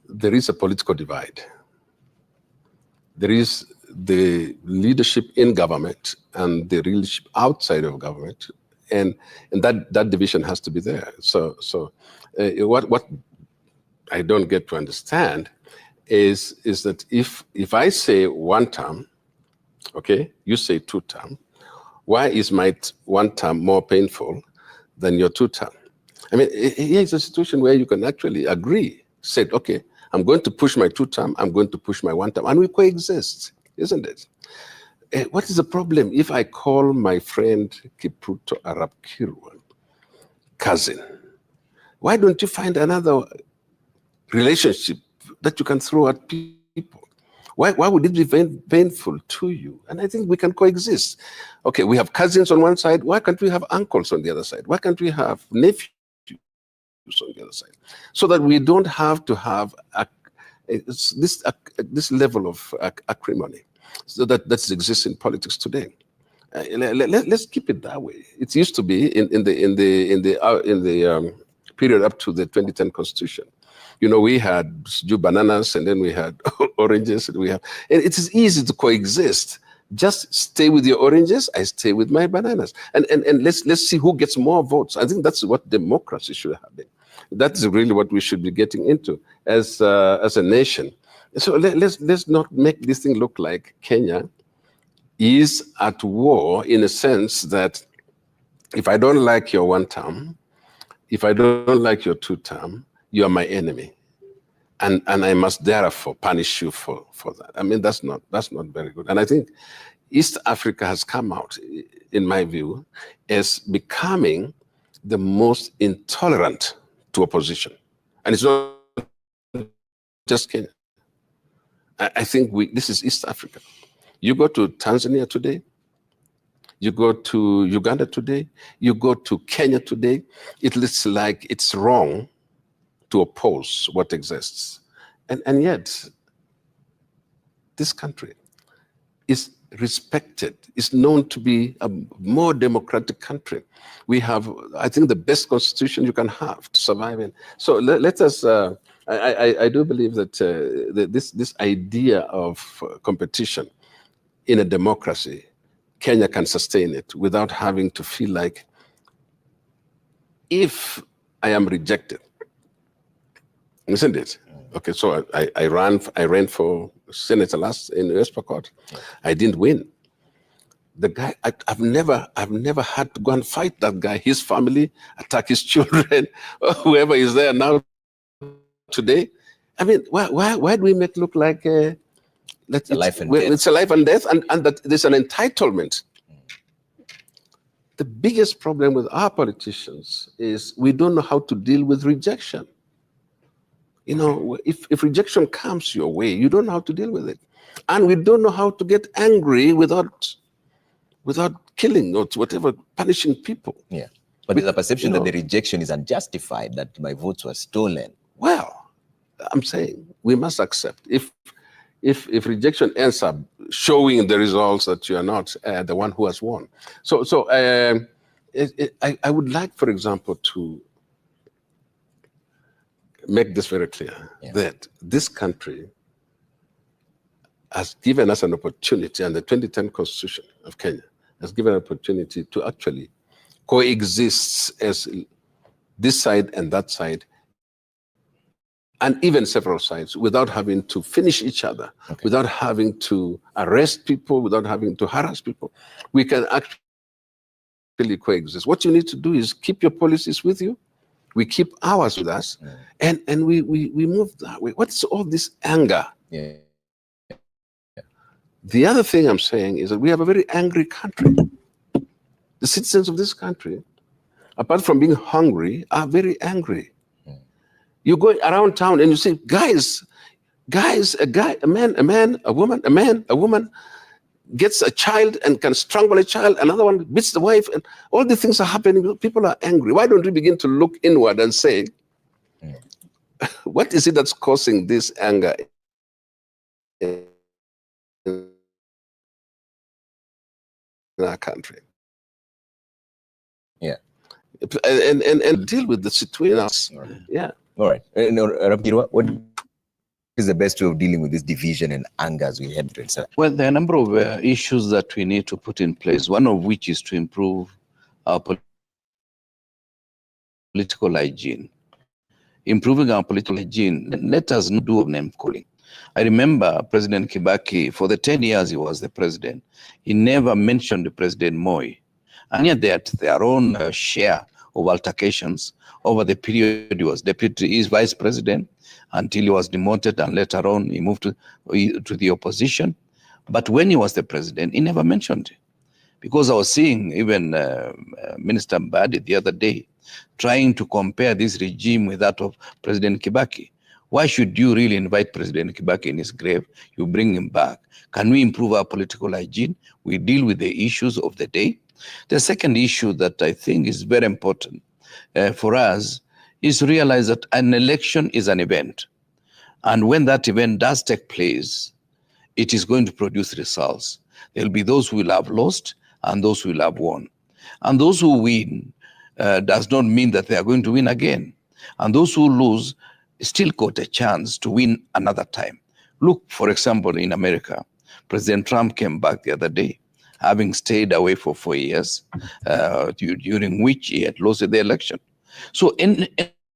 there is a political divide. There is the leadership in government and the leadership outside of government, and that division has to be there. So what I don't get to understand is that if I say 1 term, okay, you say 2 term, why is my 1 term more painful than your 2 term? I mean, here's a situation where you can actually agree, said, okay, I'm going to push my 2 term, I'm going to push my 1 term, and we coexist, isn't it? What is the problem if I call my friend Kipruto Arap Kirwan cousin? Why don't you find another relationship that you can throw at people? Why would it be painful to you? And I think we can coexist. Okay, we have cousins on one side. Why can't we have uncles on the other side? Why can't we have nephews on the other side? So that we don't have to have this level of acrimony. So that exists in politics today. Let's keep it that way. It used to be in the period up to the 2010 Constitution. We had bananas and then we had oranges. And it is easy to coexist. Just stay with your oranges, I stay with my bananas. And let's see who gets more votes. I think that's what democracy should have been. That's really what we should be getting into as a nation. So let's not make this thing look like Kenya is at war in a sense that if I don't like your 1 term, if I don't like your 2 term, you are my enemy. And I must therefore punish you for that. I mean, that's not very good. And I think East Africa has come out, in my view, as becoming the most intolerant to opposition. And it's not just Kenya. I think this is East Africa. You go to Tanzania today, you go to Uganda today, you go to Kenya today, it looks like it's wrong to oppose what exists. And yet, this country is respected, is known to be a more democratic country. We have, I think, the best constitution you can have to survive in. So let us, I do believe that this idea of competition in a democracy, Kenya can sustain it without having to feel like if I am rejected, isn't it? Okay, so I ran for senator last in West Pokot. I didn't win. The guy, I've never had to go and fight that guy, his family, attack his children, whoever is there now today. I mean, why do we make it look like it's a life and death, and that there's an entitlement? The biggest problem with our politicians is we don't know how to deal with rejection. If rejection comes your way, you don't know how to deal with it. And we don't know how to get angry without killing or whatever, punishing people. Yeah. But there's a perception that the rejection is unjustified, that my votes were stolen. Well, I'm saying we must accept. If rejection ends up showing the results that you are not the one who has won. So I would like, for example, to make this very clear, that this country has given us an opportunity, and the 2010 Constitution of Kenya has given an opportunity to actually coexist as this side and that side and even several sides, without having to finish each other, without having to arrest people, without having to harass people. We can actually coexist. What you need to do is keep your policies with you. We keep ours with us, and we move that way. What's all this anger? Yeah. The other thing I'm saying is that we have a very angry country. The citizens of this country, apart from being hungry, are very angry. You go around town and you say, guys, a guy, a man, a woman gets a child and can strangle a child, another one beats the wife, and all these things are happening. People are angry. Why don't we begin to look inward and say, what is it that's causing this anger in our country? Yeah. And deal with the situation. Right. Yeah. All right. Rapkirwa, what is the best way of dealing with this division and anger as we head to it? Well, there are a number of issues that we need to put in place, one of which is to improve our political hygiene. Improving our political hygiene, let us not do name calling. I remember President Kibaki, for the 10 years he was the president, he never mentioned President Moi. And yet they had their own share of altercations over the period he was deputy, vice president, until he was demoted, and later on he moved to the opposition. But when he was the president, he never mentioned it. Because I was seeing even Minister Mbadi the other day trying to compare this regime with that of President Kibaki. Why should you really invite President Kibaki in his grave? You bring him back. Can we improve our political hygiene? We deal with the issues of the day. The second issue that I think is very important for us is to realize that an election is an event. And when that event does take place, it is going to produce results. There will be those who will have lost and those who will have won. And those who win does not mean that they are going to win again. And those who lose still got a chance to win another time. Look, for example, in America, President Trump came back the other day, having stayed away for 4 years, during which he had lost the election. So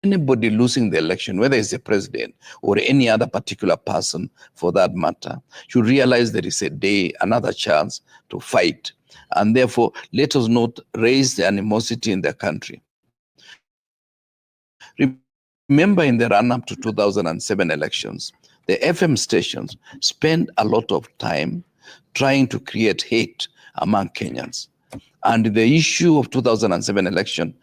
anybody losing the election, whether it's the president or any other particular person for that matter, should realize there is a day, another chance to fight. And therefore, let us not raise the animosity in the country. Remember, in the run-up to 2007 elections, the FM stations spent a lot of time trying to create hate among Kenyans. And the issue of 2007 election,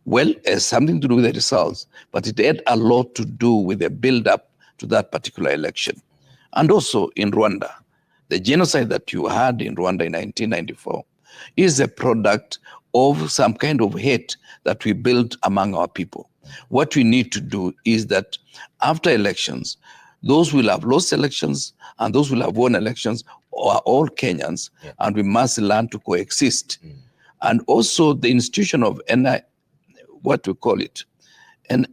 well, has something to do with the results, but it had a lot to do with the build-up to that particular election. And also in Rwanda, the genocide that you had in Rwanda in 1994 is a product of some kind of hate that we built among our people. What we need to do is that after elections, those who will have lost elections and those who will have won elections are all Kenyans, and we must learn to coexist. And also the institution of what we call it, and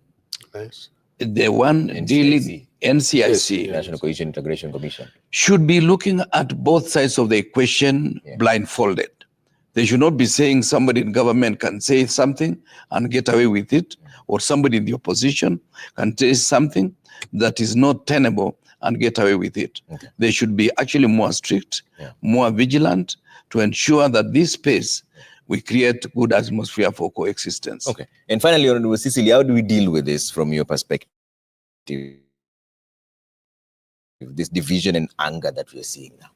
the one dealing NCIC, National Cohesion Integration Commission, should be looking at both sides of the equation blindfolded. They should not be saying somebody in government can say something and get away with it, or somebody in the opposition can say something that is not tenable and get away with it. They should be actually more strict, more vigilant, to ensure that this space, we create good atmosphere for coexistence. Okay. And finally, Honorable Cecily, how do we deal with this from your perspective? This division and anger that we are seeing now.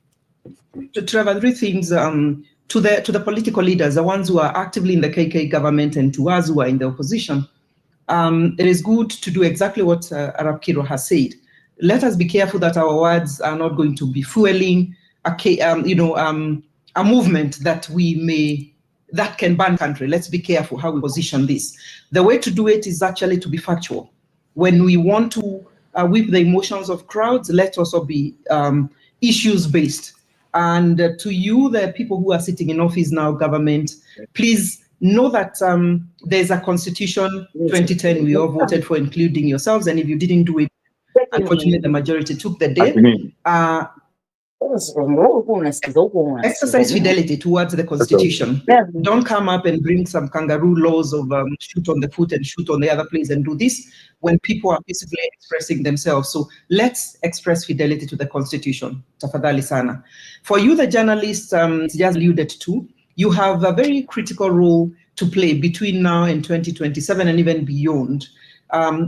Trevor, three things to the political leaders, the ones who are actively in the KK government, and to us who are in the opposition. It is good to do exactly what Rapkirwa has said. Let us be careful that our words are not going to be fueling a movement that can burn country. Let's be careful how we position this. The way to do it is actually to be factual. When we want to whip the emotions of crowds, let's also be issues-based. And to you, the people who are sitting in office now, government, please know that there's a constitution 2010 we all voted for, including yourselves. And if you didn't do it, unfortunately, the majority took the day. Exercise fidelity towards the Constitution. Don't come up and bring some kangaroo laws of shoot on the foot and shoot on the other place and do this when people are peacefully expressing themselves. So let's express fidelity to the Constitution. Tafadhali sana. For you, the journalists, just alluded to, you have a very critical role to play between now and 2027 and even beyond.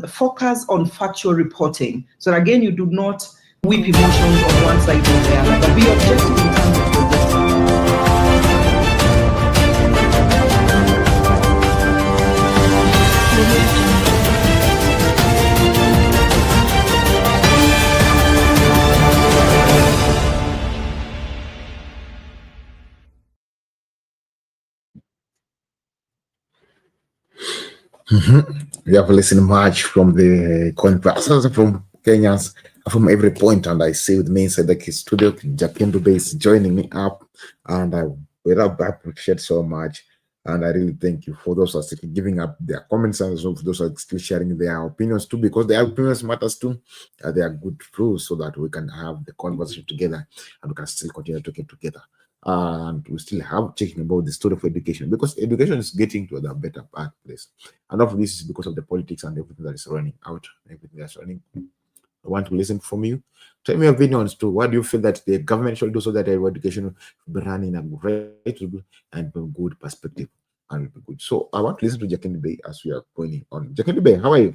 Focus on factual reporting. So again, you do not whip emotions on one side or the other, but be objective in terms of your We have listened much from the conferences from Kenyans from every point, and I see with me inside the studio, Jakindu is joining me up, and I appreciate so much. And I really thank you for those who are still giving up their comments and for those who are still sharing their opinions too, because their opinions matters too. They are good proofs so that we can have the conversation together and we can still continue talking together. And we still have checking about the story of education, because education is getting to a better place. And of this is because of the politics and everything that is running out, everything that's running. I want to listen from you. Tell me your opinions too. What do you feel that the government should do so that education will be running a great and good perspective and will be good? So I want to listen to Jakindu Bay as we are going on. Jakindu Bay, how are you?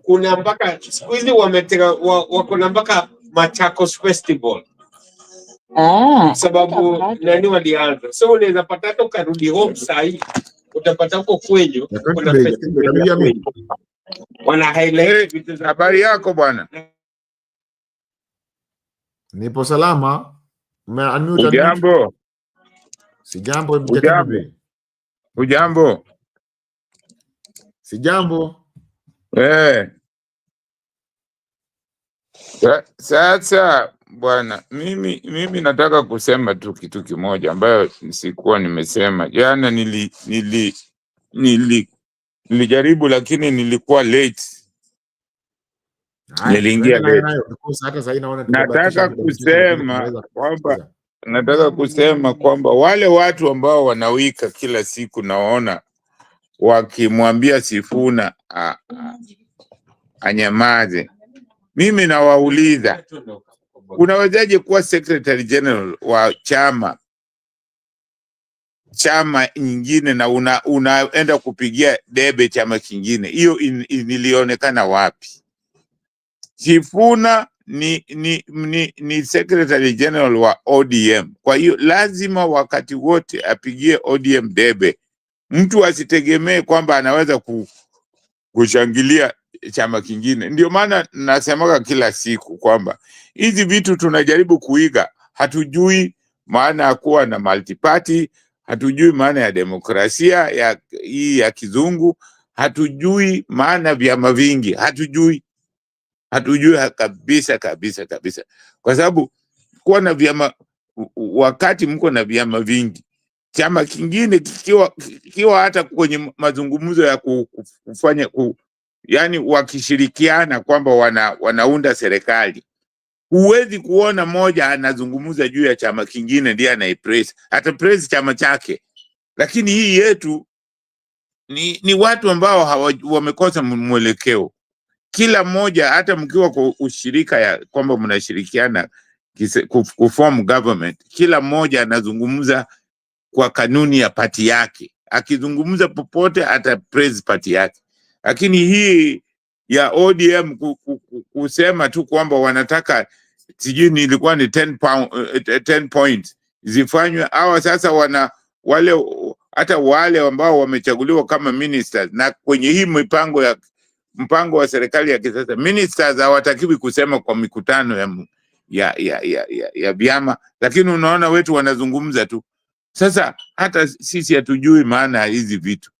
Kuna mpaka siku hizi wako na mpaka Machakos Festival. Sababu nani walianza. So unaweza pata hata ukarudi home saa hii utapata huko kwenyu kuna festival. Wana highlight vitu za habari yako bwana. Nipo salama. Ujambo. Sijambo. Ujambo. Sijambo. Sasa bwana, mimi nataka kusema tu kitu kimoja ambayo sikuwa nimesema jana. Nilijaribu lakini nilikuwa late. Niliingia late. Nataka kusema kwamba wale watu ambao wanawika kila siku naona wakimwambia Sifuna anyamaze. Mimi nawauliza, unawezaje kuwa secretary general wa chama nyingine na unaenda kupigia debe chama kingine? Hiyo nilionekana wapi? Sifuna ni secretary general wa ODM. Kwa hiyo lazima wakati wote apigie ODM debe. Mtu asitegemee kwamba anaweza kushangilia chama kingine. Ndio maana nasemaga kila siku kwamba hizi vitu tunajaribu kuiga, hatujui maana ya kuwa na multi-party, hatujui maana ya demokrasia ya kizungu, hatujui maana vyama vingi, hatujui kabisa. Kwa sababu kuwa na vyama, wakati mko na vyama vingi, chama kingine kikiwa hata kwenye mazungumzo ya kufanya yani wakishirikiana kwamba wanaunda serikali, huwezi kuona moja anazungumza juu ya chama kingine ndiye anaipress, hata press chama chake. Lakini hii yetu ni watu ambao wamekosa mwelekeo. Kila mmoja, hata mkiwa kwa ushirika ya kwamba mnashirikiana kuform government, kila mmoja anazungumza kwa kanuni ya party yake. Akizungumza popote ata praise party yake. Lakini hii ya ODM kusema tu kwamba wanataka sijui nilikuwa ni 10 points zifanywe, hawa sasa hata wale ambao wamechaguliwa kama ministers, na kwenye hii mpango wa serikali ya kisasa, ministers hawatakiwi kusema kwa mikutano ya vyama, lakini unaona wetu wanazungumza tu. Sasa hata sisi hatujui maana ya hizi vitu.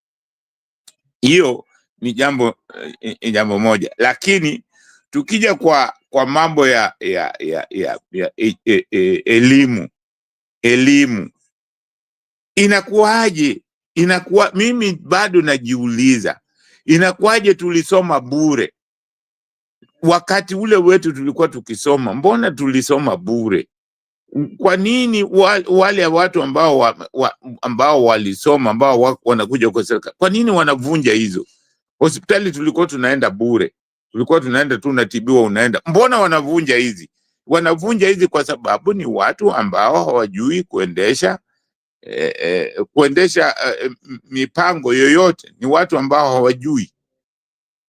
Hiyo ni jambo moja. Lakini tukija kwa mambo ya elimu inakuwaje? Mimi bado najiuliza, Inakuwaje tulisoma bure? Wakati ule wetu tulikuwa tukisoma, mbona tulisoma bure? Kwa nini wale watu ambao walisoma, ambao wanakuja kwa serikali, kwa nini wanavunja hizo? Hospitali tulikuwa tunaenda bure, tulikuwa tunaenda tu unatibiwa unaenda. Mbona wanavunja hizi? Wanavunja hizi kwa sababu ni watu ambao hawajui kuendesha mipango yoyote. Ni watu ambao hawajui.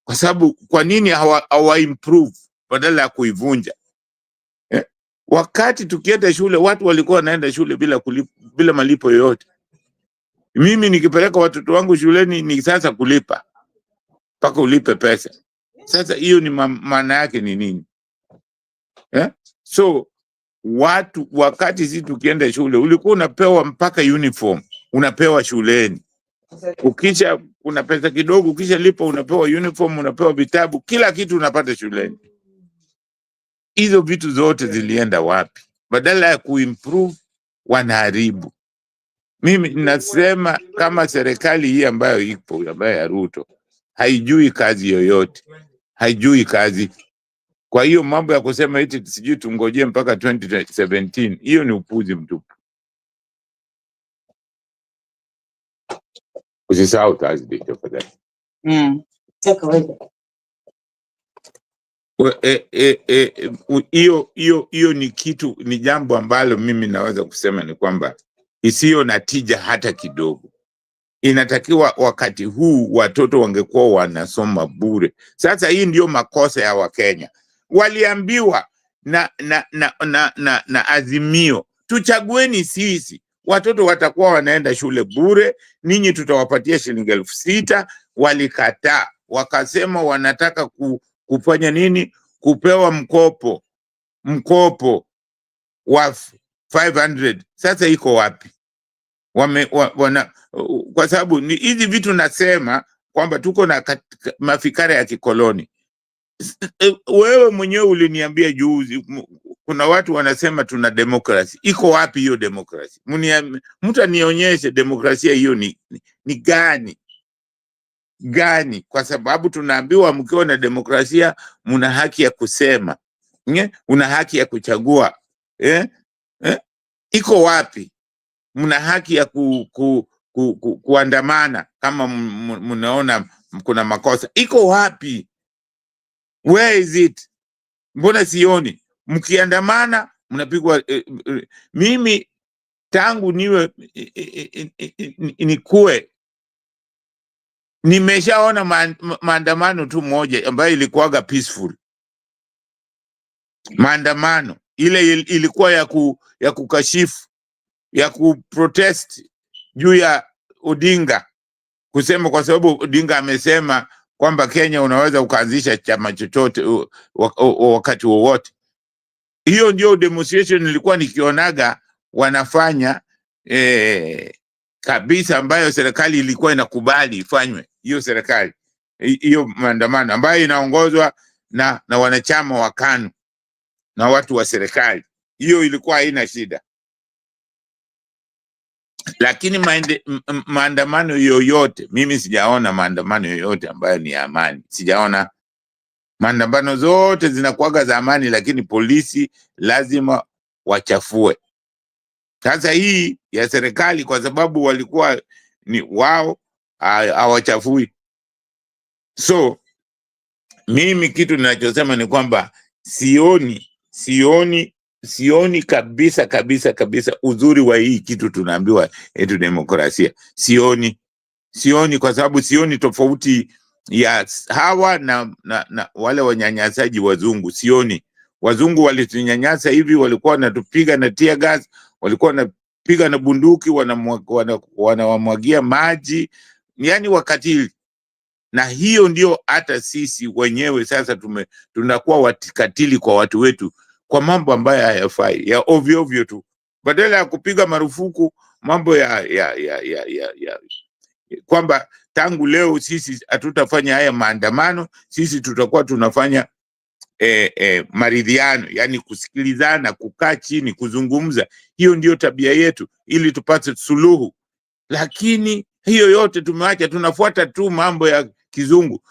Kwa sababu kwa nini hawa improve badala ya kuivunja? Wakati tukienda shule watu walikuwa wanaenda shule bila malipo yoyote. Mimi nikipeleka watoto wangu shuleni ni sasa kulipa, mpaka ulipe pesa. Sasa hiyo ni maana yake ni nini? So watu wakati sisi tukienda shule ulikuwa unapewa mpaka uniform, unapewa shuleni. Ukisha kuna pesa kidogo, ukisha lipa unapewa uniform, unapewa vitabu, kila kitu unapata shuleni. Hizo vitu zote zilienda wapi? Badala ya kuimprove wanaharibu. Mimi nasema kama serikali hii ambayo ipo, ambayo ya Ruto, haijui kazi yoyote, haijui kazi. Kwa hiyo mambo ya kusema eti sijui tungojee mpaka 2017, hiyo ni upuzi mtupu. Usisahau Thursday tafadhali. Hiyo ni kitu, ni jambo ambalo mimi naweza kusema ni kwamba isiyo na tija hata kidogo. Inatakiwa wakati huu watoto wangekuwa wanasoma bure. Sasa hii ndio makosa ya Wakenya. Waliambiwa na Azimio, tuchagueni sisi, watoto watakuwa wanaenda shule bure, ninyi tutawapatia shilingi 6,000. Walikataa, wakasema wanataka kufanya nini? Kupewa mkopo wa 500. Sasa iko wapi? Kwa sababu ni hizi vitu nasema kwamba tuko na mafikara ya kikoloni. Wewe mwenyewe uliniambia juzi kuna watu wanasema tuna demokrasi. Iko wapi hiyo demokrasi? Mtu anionyeshe demokrasia hiyo ni gani? Kwa sababu tunaambiwa mkiwa na demokrasia mna haki ya kusema, una haki ya kuchagua. Iko wapi? Mna haki ya kuandamana kama mnaona kuna makosa. Iko wapi? Where is it? Mbona sioni? Mkiandamana mnapigwa. Mimi tangu niwe nikue nimeshaona maandamano tu moja ambayo ilikuwaga peaceful. Maandamano ile ilikuwa ya kukashifu, ya kuprotest juu ya Odinga, kusema kwa sababu Odinga amesema kwamba Kenya unaweza ukaanzisha chama chochote wakati wowote. Hiyo ndio demonstration nilikuwa nikionaga wanafanya kabisa, ambayo serikali ilikuwa inakubali ifanywe. Hiyo serikali, hiyo maandamano ambayo inaongozwa na wanachama wa KANU na watu wa serikali, hiyo ilikuwa haina shida. Lakini maandamano yoyote, mimi sijaona maandamano yoyote ambayo ni ya amani. Sijaona. Maandamano zote zinakuwaga za amani, lakini polisi lazima wachafue. Sasa hii ya serikali, kwa sababu walikuwa ni wao, hawachafui. So mimi kitu ninachosema ni kwamba sioni kabisa uzuri wa hii kitu tunaambiwa eti demokrasia. Sioni kwa sababu sioni tofauti ya hawa na wale wanyanyasaji wazungu. Sioni. Wazungu walitunyanyasa hivi, walikuwa wanatupiga na tear gas, walikuwa wanapiga na bunduki, wanawamwagia maji, yani wakatili. Na hiyo ndio hata sisi wenyewe sasa tunakuwa watikatili kwa watu wetu kwa mambo ambayo hayafai, ya ovyo ovyo tu. Badala ya kupiga marufuku mambo ya kwamba tangu leo sisi hatutafanya haya maandamano, sisi tutakuwa tunafanya maridhiano, yani kusikilizana, kukaa chini, kuzungumza. Hiyo ndio tabia yetu ili tupate suluhu. Lakini hiyo yote tumeacha, tunafuata tu mambo kizungu.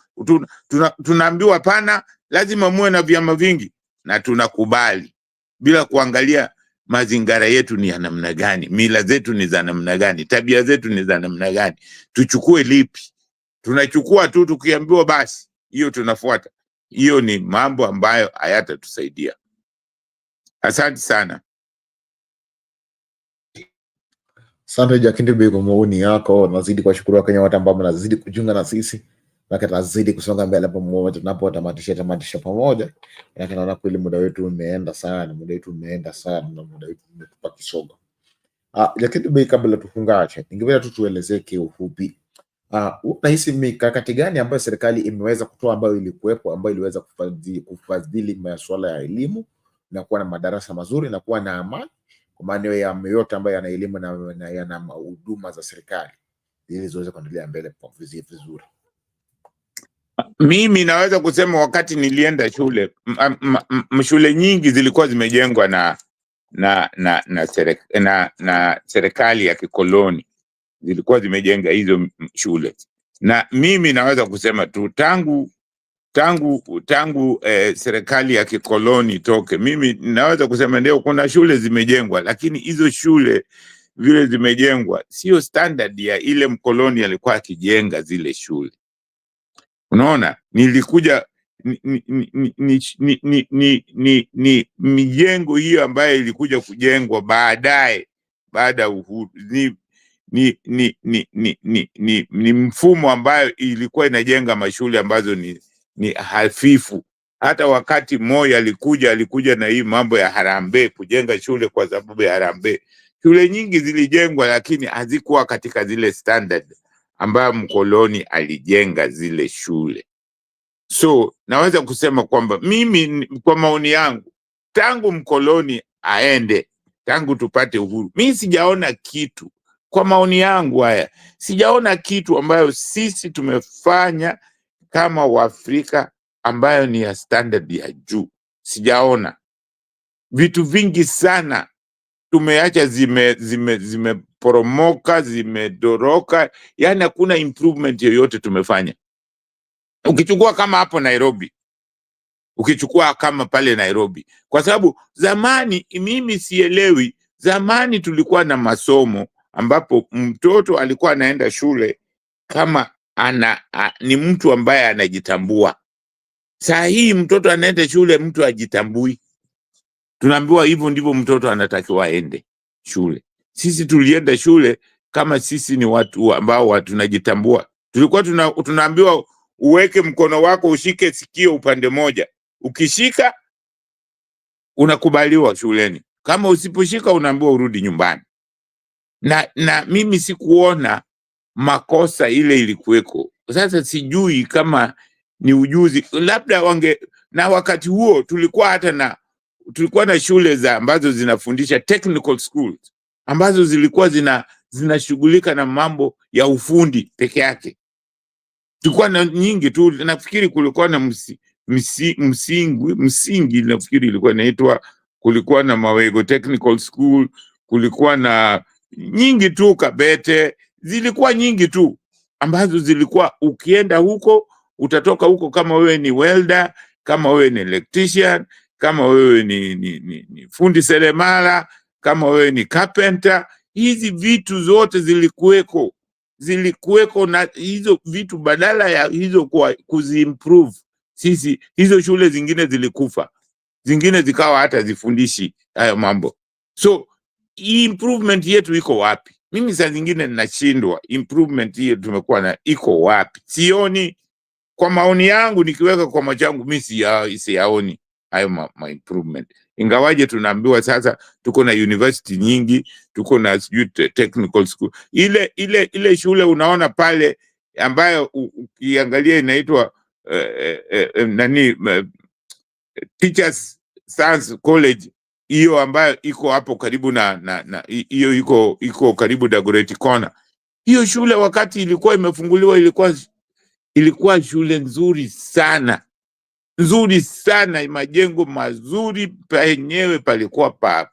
Tunaambiwa pana, lazima muwe na vyama vingi, na tunakubali bila kuangalia mazingara yetu ni ya namna gani, mila zetu ni za namna gani, tabia zetu ni za namna gani. Tuchukue lipi? Tunachukua tu tukiambiwa basi hiyo tunafuata. Hiyo ni mambo ambayo hayatatusaidia. Asante sana. Asante Jakindi Bey kwa maoni yako. Nazidi kuwashukuru Wakenya wote ambao mnazidi kujiunga na sisi. Na tunazidi kusonga mbele pamoja tunapotamatisha pamoja. Na naona kweli muda wetu umeenda sana, na muda wetu umetupa kisogo. Jakindi Bey, kabla tufungache, ningependa tu tuelezee kiufupi. Unahisi mikakati gani ambayo serikali imeweza kutoa ambayo ilikuwepo ambayo iliweza kufadhili masuala ya elimu na kuwa na madarasa mazuri na kuwa na amani kwa maeneo ya yote ambayo yana elimu na yana huduma za serikali ili ziweze kuendelea mbele kwa vizuri? Mimi naweza kusema wakati nilienda shule, shule nyingi zilikuwa zimejengwa na serikali ya kikoloni. Zilikuwa zimejenga hizo shule. Na mimi naweza kusema tu tangu serikali ya kikoloni toke, mimi naweza kusema ndio kuna shule zimejengwa, lakini hizo shule vile zimejengwa sio standard ya ile mkoloni alikuwa akijenga zile shule. Unaona, nilikuja ni mijengo hiyo ambayo ilikuja kujengwa baadaye baada ya uhuru. Ni mfumo ambayo ilikuwa inajenga mashule ambazo ni hafifu. Hata wakati Moi alikuja na hii mambo ya harambee, kujenga shule kwa sababu ya harambee. Shule nyingi zilijengwa lakini hazikuwa katika zile standard ambayo mkoloni alijenga zile shule. So naweza kusema kwamba mimi kwa maoni yangu, tangu mkoloni aende, tangu tupate uhuru, mimi sijaona kitu, kwa maoni yangu haya, sijaona kitu ambayo sisi tumefanya kama Waafrika ambayo ni ya standard ya juu. Sijaona. Vitu vingi sana tumeacha zimeporomoka, zimedoroka, yani hakuna improvement yoyote tumefanya. Ukichukua kama hapo Nairobi, ukichukua kama pale Nairobi, kwa sababu zamani, mimi sielewi, zamani tulikuwa na masomo ambapo mtoto alikuwa anaenda shule kama ni mtu ambaye anajitambua. Saa hii mtoto anaenda shule mtu ajitambui. Tunaambiwa hivyo ndivyo mtoto anatakiwa aende shule. Sisi tulienda shule kama sisi ni watu ambao tunajitambua. Tulikuwa tunaambiwa uweke mkono wako ushike sikio upande moja. Ukishika unakubaliwa shuleni. Kama usiposhika unaambiwa urudi nyumbani. Na mimi sikuona makosa ile ilikuweko. Sasa sijui kama ni ujuzi, labda na wakati huo tulikuwa na shule ambazo zinafundisha technical schools ambazo zilikuwa zinashughulika na mambo ya ufundi peke yake. Tulikuwa na nyingi tu, nafikiri kulikuwa na msingi nafikiri ilikuwa inaitwa, kulikuwa na Mawego Technical School, kulikuwa na nyingi tu, Kabete, zilikuwa nyingi tu ambazo zilikuwa ukienda huko utatoka huko kama wewe ni welder, kama wewe ni electrician, kama wewe ni fundi seremala, kama wewe ni carpenter. Hizi vitu zote zilikuweko na hizo vitu, badala ya hizo kuziimprove sisi, hizo shule zingine zilikufa, zingine zikawa hata zifundishi hayo mambo. So improvement yetu iko wapi? Mimi saa zingine ninashindwa, improvement yetu tumekuwa na iko wapi? Sioni. Kwa maoni yangu, nikiweka kwa macho yangu, mimi siyaoni hayo improvement. Ingawaje tunaambiwa sasa tuko na university nyingi, tuko na technical school. Ile shule unaona pale ambayo ukiangalia inaitwa Teachers Science College, hiyo ambayo iko hapo karibu na hiyo iko karibu Dagoretti Corner. Hiyo shule wakati ilikuwa imefunguliwa ilikuwa shule nzuri sana, majengo mazuri, penyewe palikuwa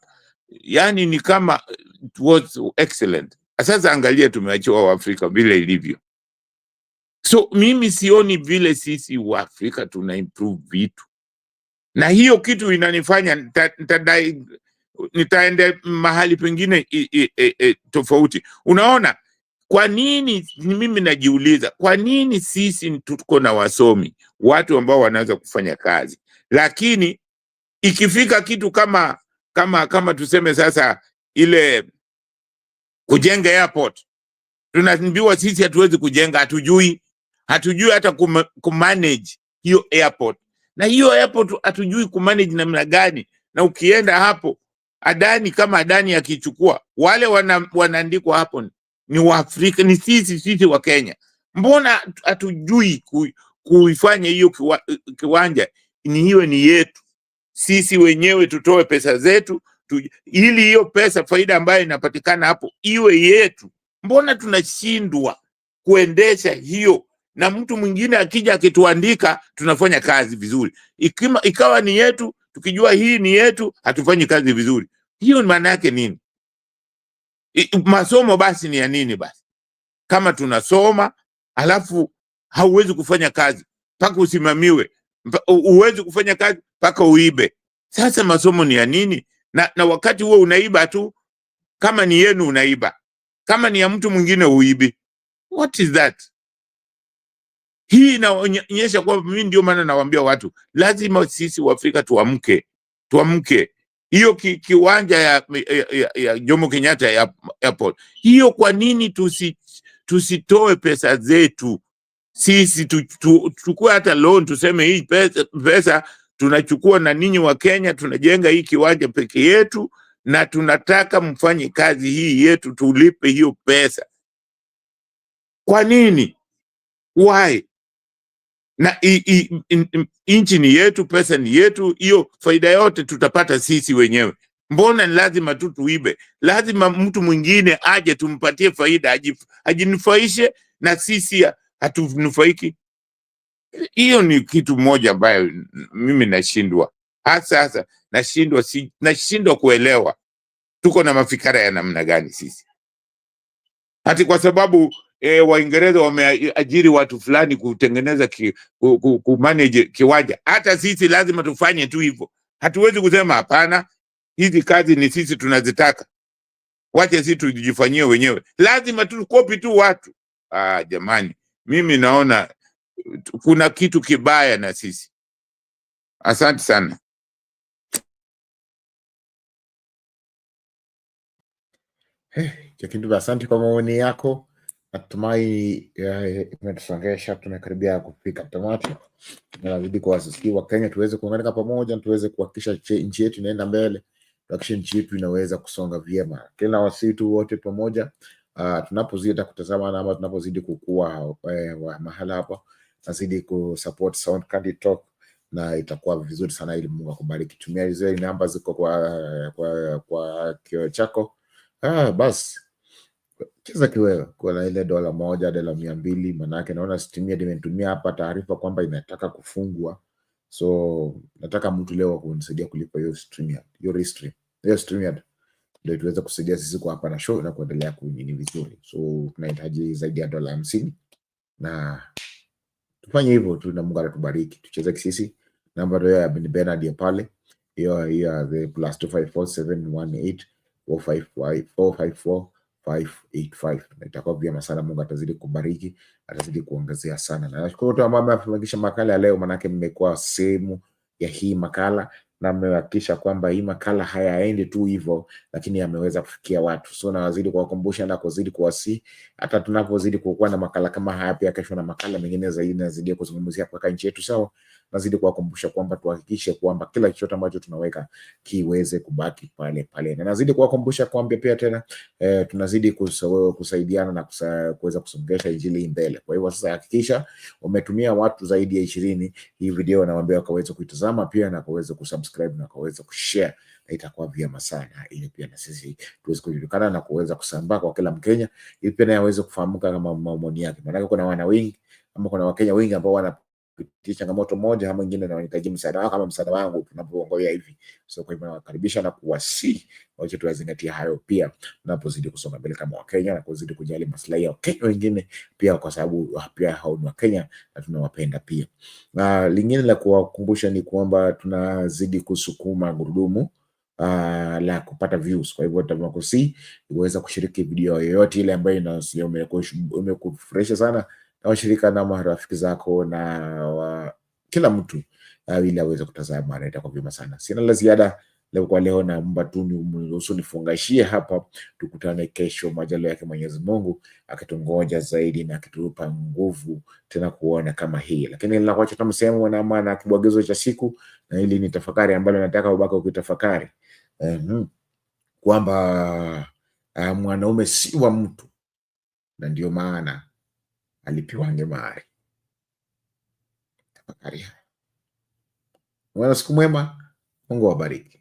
yani ni kama it was excellent. Sasa angalia tumeachiwa Waafrika vile ilivyo. So mimi sioni vile sisi wa Afrika tuna improve vitu, na hiyo kitu inanifanya nitaende mahali pengine tofauti. Unaona, kwa nini mimi najiuliza, kwa nini sisi tuko na wasomi, watu ambao wanaweza kufanya kazi, lakini ikifika kitu kama tuseme sasa ile kujenga airport, tunaambiwa sisi hatuwezi kujenga, hatujui hata kumanage hiyo airport, na hiyo airport hatujui kumanage namna gani. Na ukienda hapo Adani, kama Adani akichukua wale wanaandikwa hapo ni Waafrika, ni sisi wa Kenya. Mbona hatujui kuifanya hiyo kiwanja ni hiyo ni yetu sisi wenyewe, tutoe pesa zetu ili hiyo pesa, faida ambayo inapatikana hapo iwe yetu? Mbona tunashindwa kuendesha hiyo, na mtu mwingine akija akituandika tunafanya kazi vizuri? Ikawa ni yetu, tukijua hii ni yetu, hatufanyi kazi vizuri. Hiyo maana yake nini? Masomo basi ni ya nini basi? Kama tunasoma alafu hauwezi kufanya kazi mpaka usimamiwe, uwezi kufanya kazi mpaka uibe, sasa masomo ni ya nini? Na wakati huo unaiba tu, kama ni yenu unaiba, kama ni ya mtu mwingine uibi. What is that? Hii inaonyesha kwamba, mimi ndio maana nawaambia watu lazima sisi wa Afrika tuamke. Hiyo kiwanja ya Jomo Kenyatta Airport, hiyo kwa nini tusitoe pesa zetu sisi, tuchukue hata loan, tuseme hii pesa tunachukua na ninyi wa Kenya, tunajenga hii kiwanja peke yetu, na tunataka mfanye kazi hii yetu, tulipe hiyo pesa. Kwa nini? Why? Na inchi ni yetu, pesa ni yetu, hiyo faida yote tutapata sisi wenyewe. Mbona ni lazima tu tuibe? Lazima mtu mwingine aje tumpatie faida, ajinufaishe, na sisi hatunufaiki. Hiyo ni kitu moja ambayo mimi nashindwa hasa nashindwa kuelewa tuko na mafikara ya namna gani sisi, hati kwa sababu Waingereza wameajiri watu fulani kutengeneza kumanage kiwanja, hata sisi lazima tufanye tu hivyo. Hatuwezi kusema hapana, hizi kazi ni sisi tunazitaka, wache sisi tujifanyie wenyewe, lazima tu copy tu watu. Jamani, mimi naona kuna kitu kibaya na sisi. Asante sana. Jakindu, asante kwa maoni yako. Natumai imetusongesha, tumekaribia kufika tamati. Nazidi kuwasihi wa Kenya tuweze kuungana pamoja, tuweze kuhakikisha nchi yetu inaenda mbele, kuhakikisha nchi yetu inaweza kusonga vyema. Kila wasitu wote pamoja, tunapozidi kutazama ama tunapozidi kukua mahala hapa, nazidi kusupport Sound Candy Talk, na itakuwa vizuri sana, ili Mungu akubariki. Tumia hizo namba ziko kwa kio chako. Basi cheza kiwewe kwa ile $1, $200, manake naona Stimia nimetumia hapa taarifa kwamba inataka kufungwa, so nataka mtu leo kunisaidia kulipa hiyo Stimia, hiyo Stimia ndio tuweze kusaidia sisi kwa hapa na show na kuendelea kunyini vizuri. So tunahitaji zaidi ya $50, na tufanye hivyo tu, na Mungu atatubariki. Tucheze kisisi. Namba ndio ya Bernard ya pale, hiyo the +254 718 454 itakuwa vyema sana. Mungu atazidi kubariki, atazidi kuongezea sana. Na nashukuru tu ambao mmefanikisha makala ya leo, manake mmekuwa sehemu ya hii makala, na mmehakikisha kwamba hii makala hayaendi tu hivyo, lakini yameweza kufikia watu. So nawazidi kuwakumbusha na kuzidi kuwasi, hata tunapozidi kuwa na makala kama haya, pia kesho na makala mengine zaidi nazidi kuzungumzia kwa nchi yetu. Sawa, nazidi kuwakumbusha kwamba tuhakikishe kwamba kila chochote ambacho tunaweka kiweze kubaki pale pale, na nazidi kuwakumbusha kwamba pia tena tunazidi kusaidiana na kuweza kusongesha injili mbele. Kwa hivyo sasa hakikisha umetumia watu zaidi ya 20 hii video, na waambie wakaweze kuitazama pia, na kaweze kusubscribe na kaweze kushare, na itakuwa vyema sana, ili pia na sisi tuweze kujulikana na kuweza kusambaa kwa kila Mkenya, ili pia naye aweze kufahamuka kama maoni yake. Maana kuna wana wengi ama kuna Wakenya wengi ambao wana wanapitia changamoto moja ama nyingine na wanahitaji msaada wako kama msaada wangu tunapoongelea hivi. So kwa hivyo nawakaribisha na kuwasihi wacha tuyazingatie hayo pia tunapozidi kusonga mbele kama Wakenya na kuzidi kujali maslahi ya Wakenya wengine pia, kwa sababu pia hao ni Wakenya na tunawapenda pia. Lingine la kuwakumbusha ni kwamba tunazidi kusukuma gurudumu la kupata views. Kwa hivyo tunakusihi uweze kushiriki video yoyote ile ambayo imekufurahisha sana na washirika na marafiki zako na kila mtu ili aweze kutazama, na itakuwa vyema sana. Sina la ziada leo kwa leo, na mba tu niruhusu nifungashie hapa. Tukutane kesho majaliwa yake Mwenyezi Mungu akitungoja zaidi na akitupa nguvu tena kuona kama hii. Lakini ninakuacha tu msemo na maana kibwagizo cha siku, na ili ni tafakari ambalo nataka ubaka ukitafakari kwamba mwanaume si wa mtu, na ndio maana alipiwange mahari. Tafakari. Mwana siku mwema, Mungu awabariki.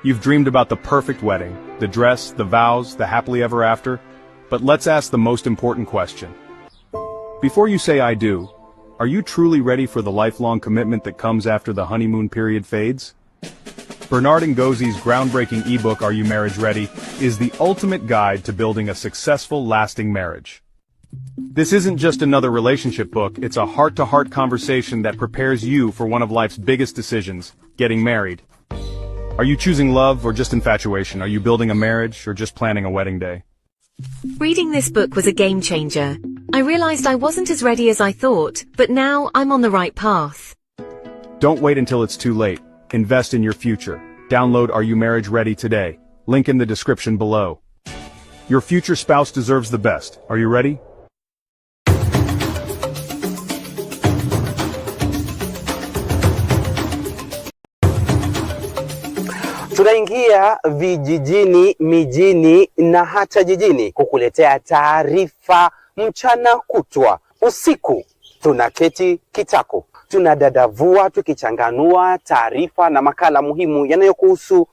You've dreamed about the perfect wedding, the dress, the vows, the happily ever after. But let's ask the most important question. Before you say I do, are you truly ready for the lifelong commitment that comes after the honeymoon period fades? Bernard Ngozie's groundbreaking ebook, Are You Marriage Ready?, is the ultimate guide to building a successful, lasting marriage. This isn't just another relationship book, it's a heart-to-heart conversation that prepares you for one of life's biggest decisions, getting married. Are you choosing love or just infatuation? Are you building a marriage or just planning a wedding day? Reading this book was a game changer. I realized I wasn't as ready as I thought, but now I'm on the right path. Don't wait until it's too late. Invest in your future. Download Are You Marriage Ready today. Link in the description below. Your future spouse deserves the best. Are you ready? Tunaingia vijijini, mijini na hata jijini kukuletea taarifa mchana kutwa. Usiku tunaketi kitako, tunadadavua tukichanganua taarifa na makala muhimu yanayokuhusu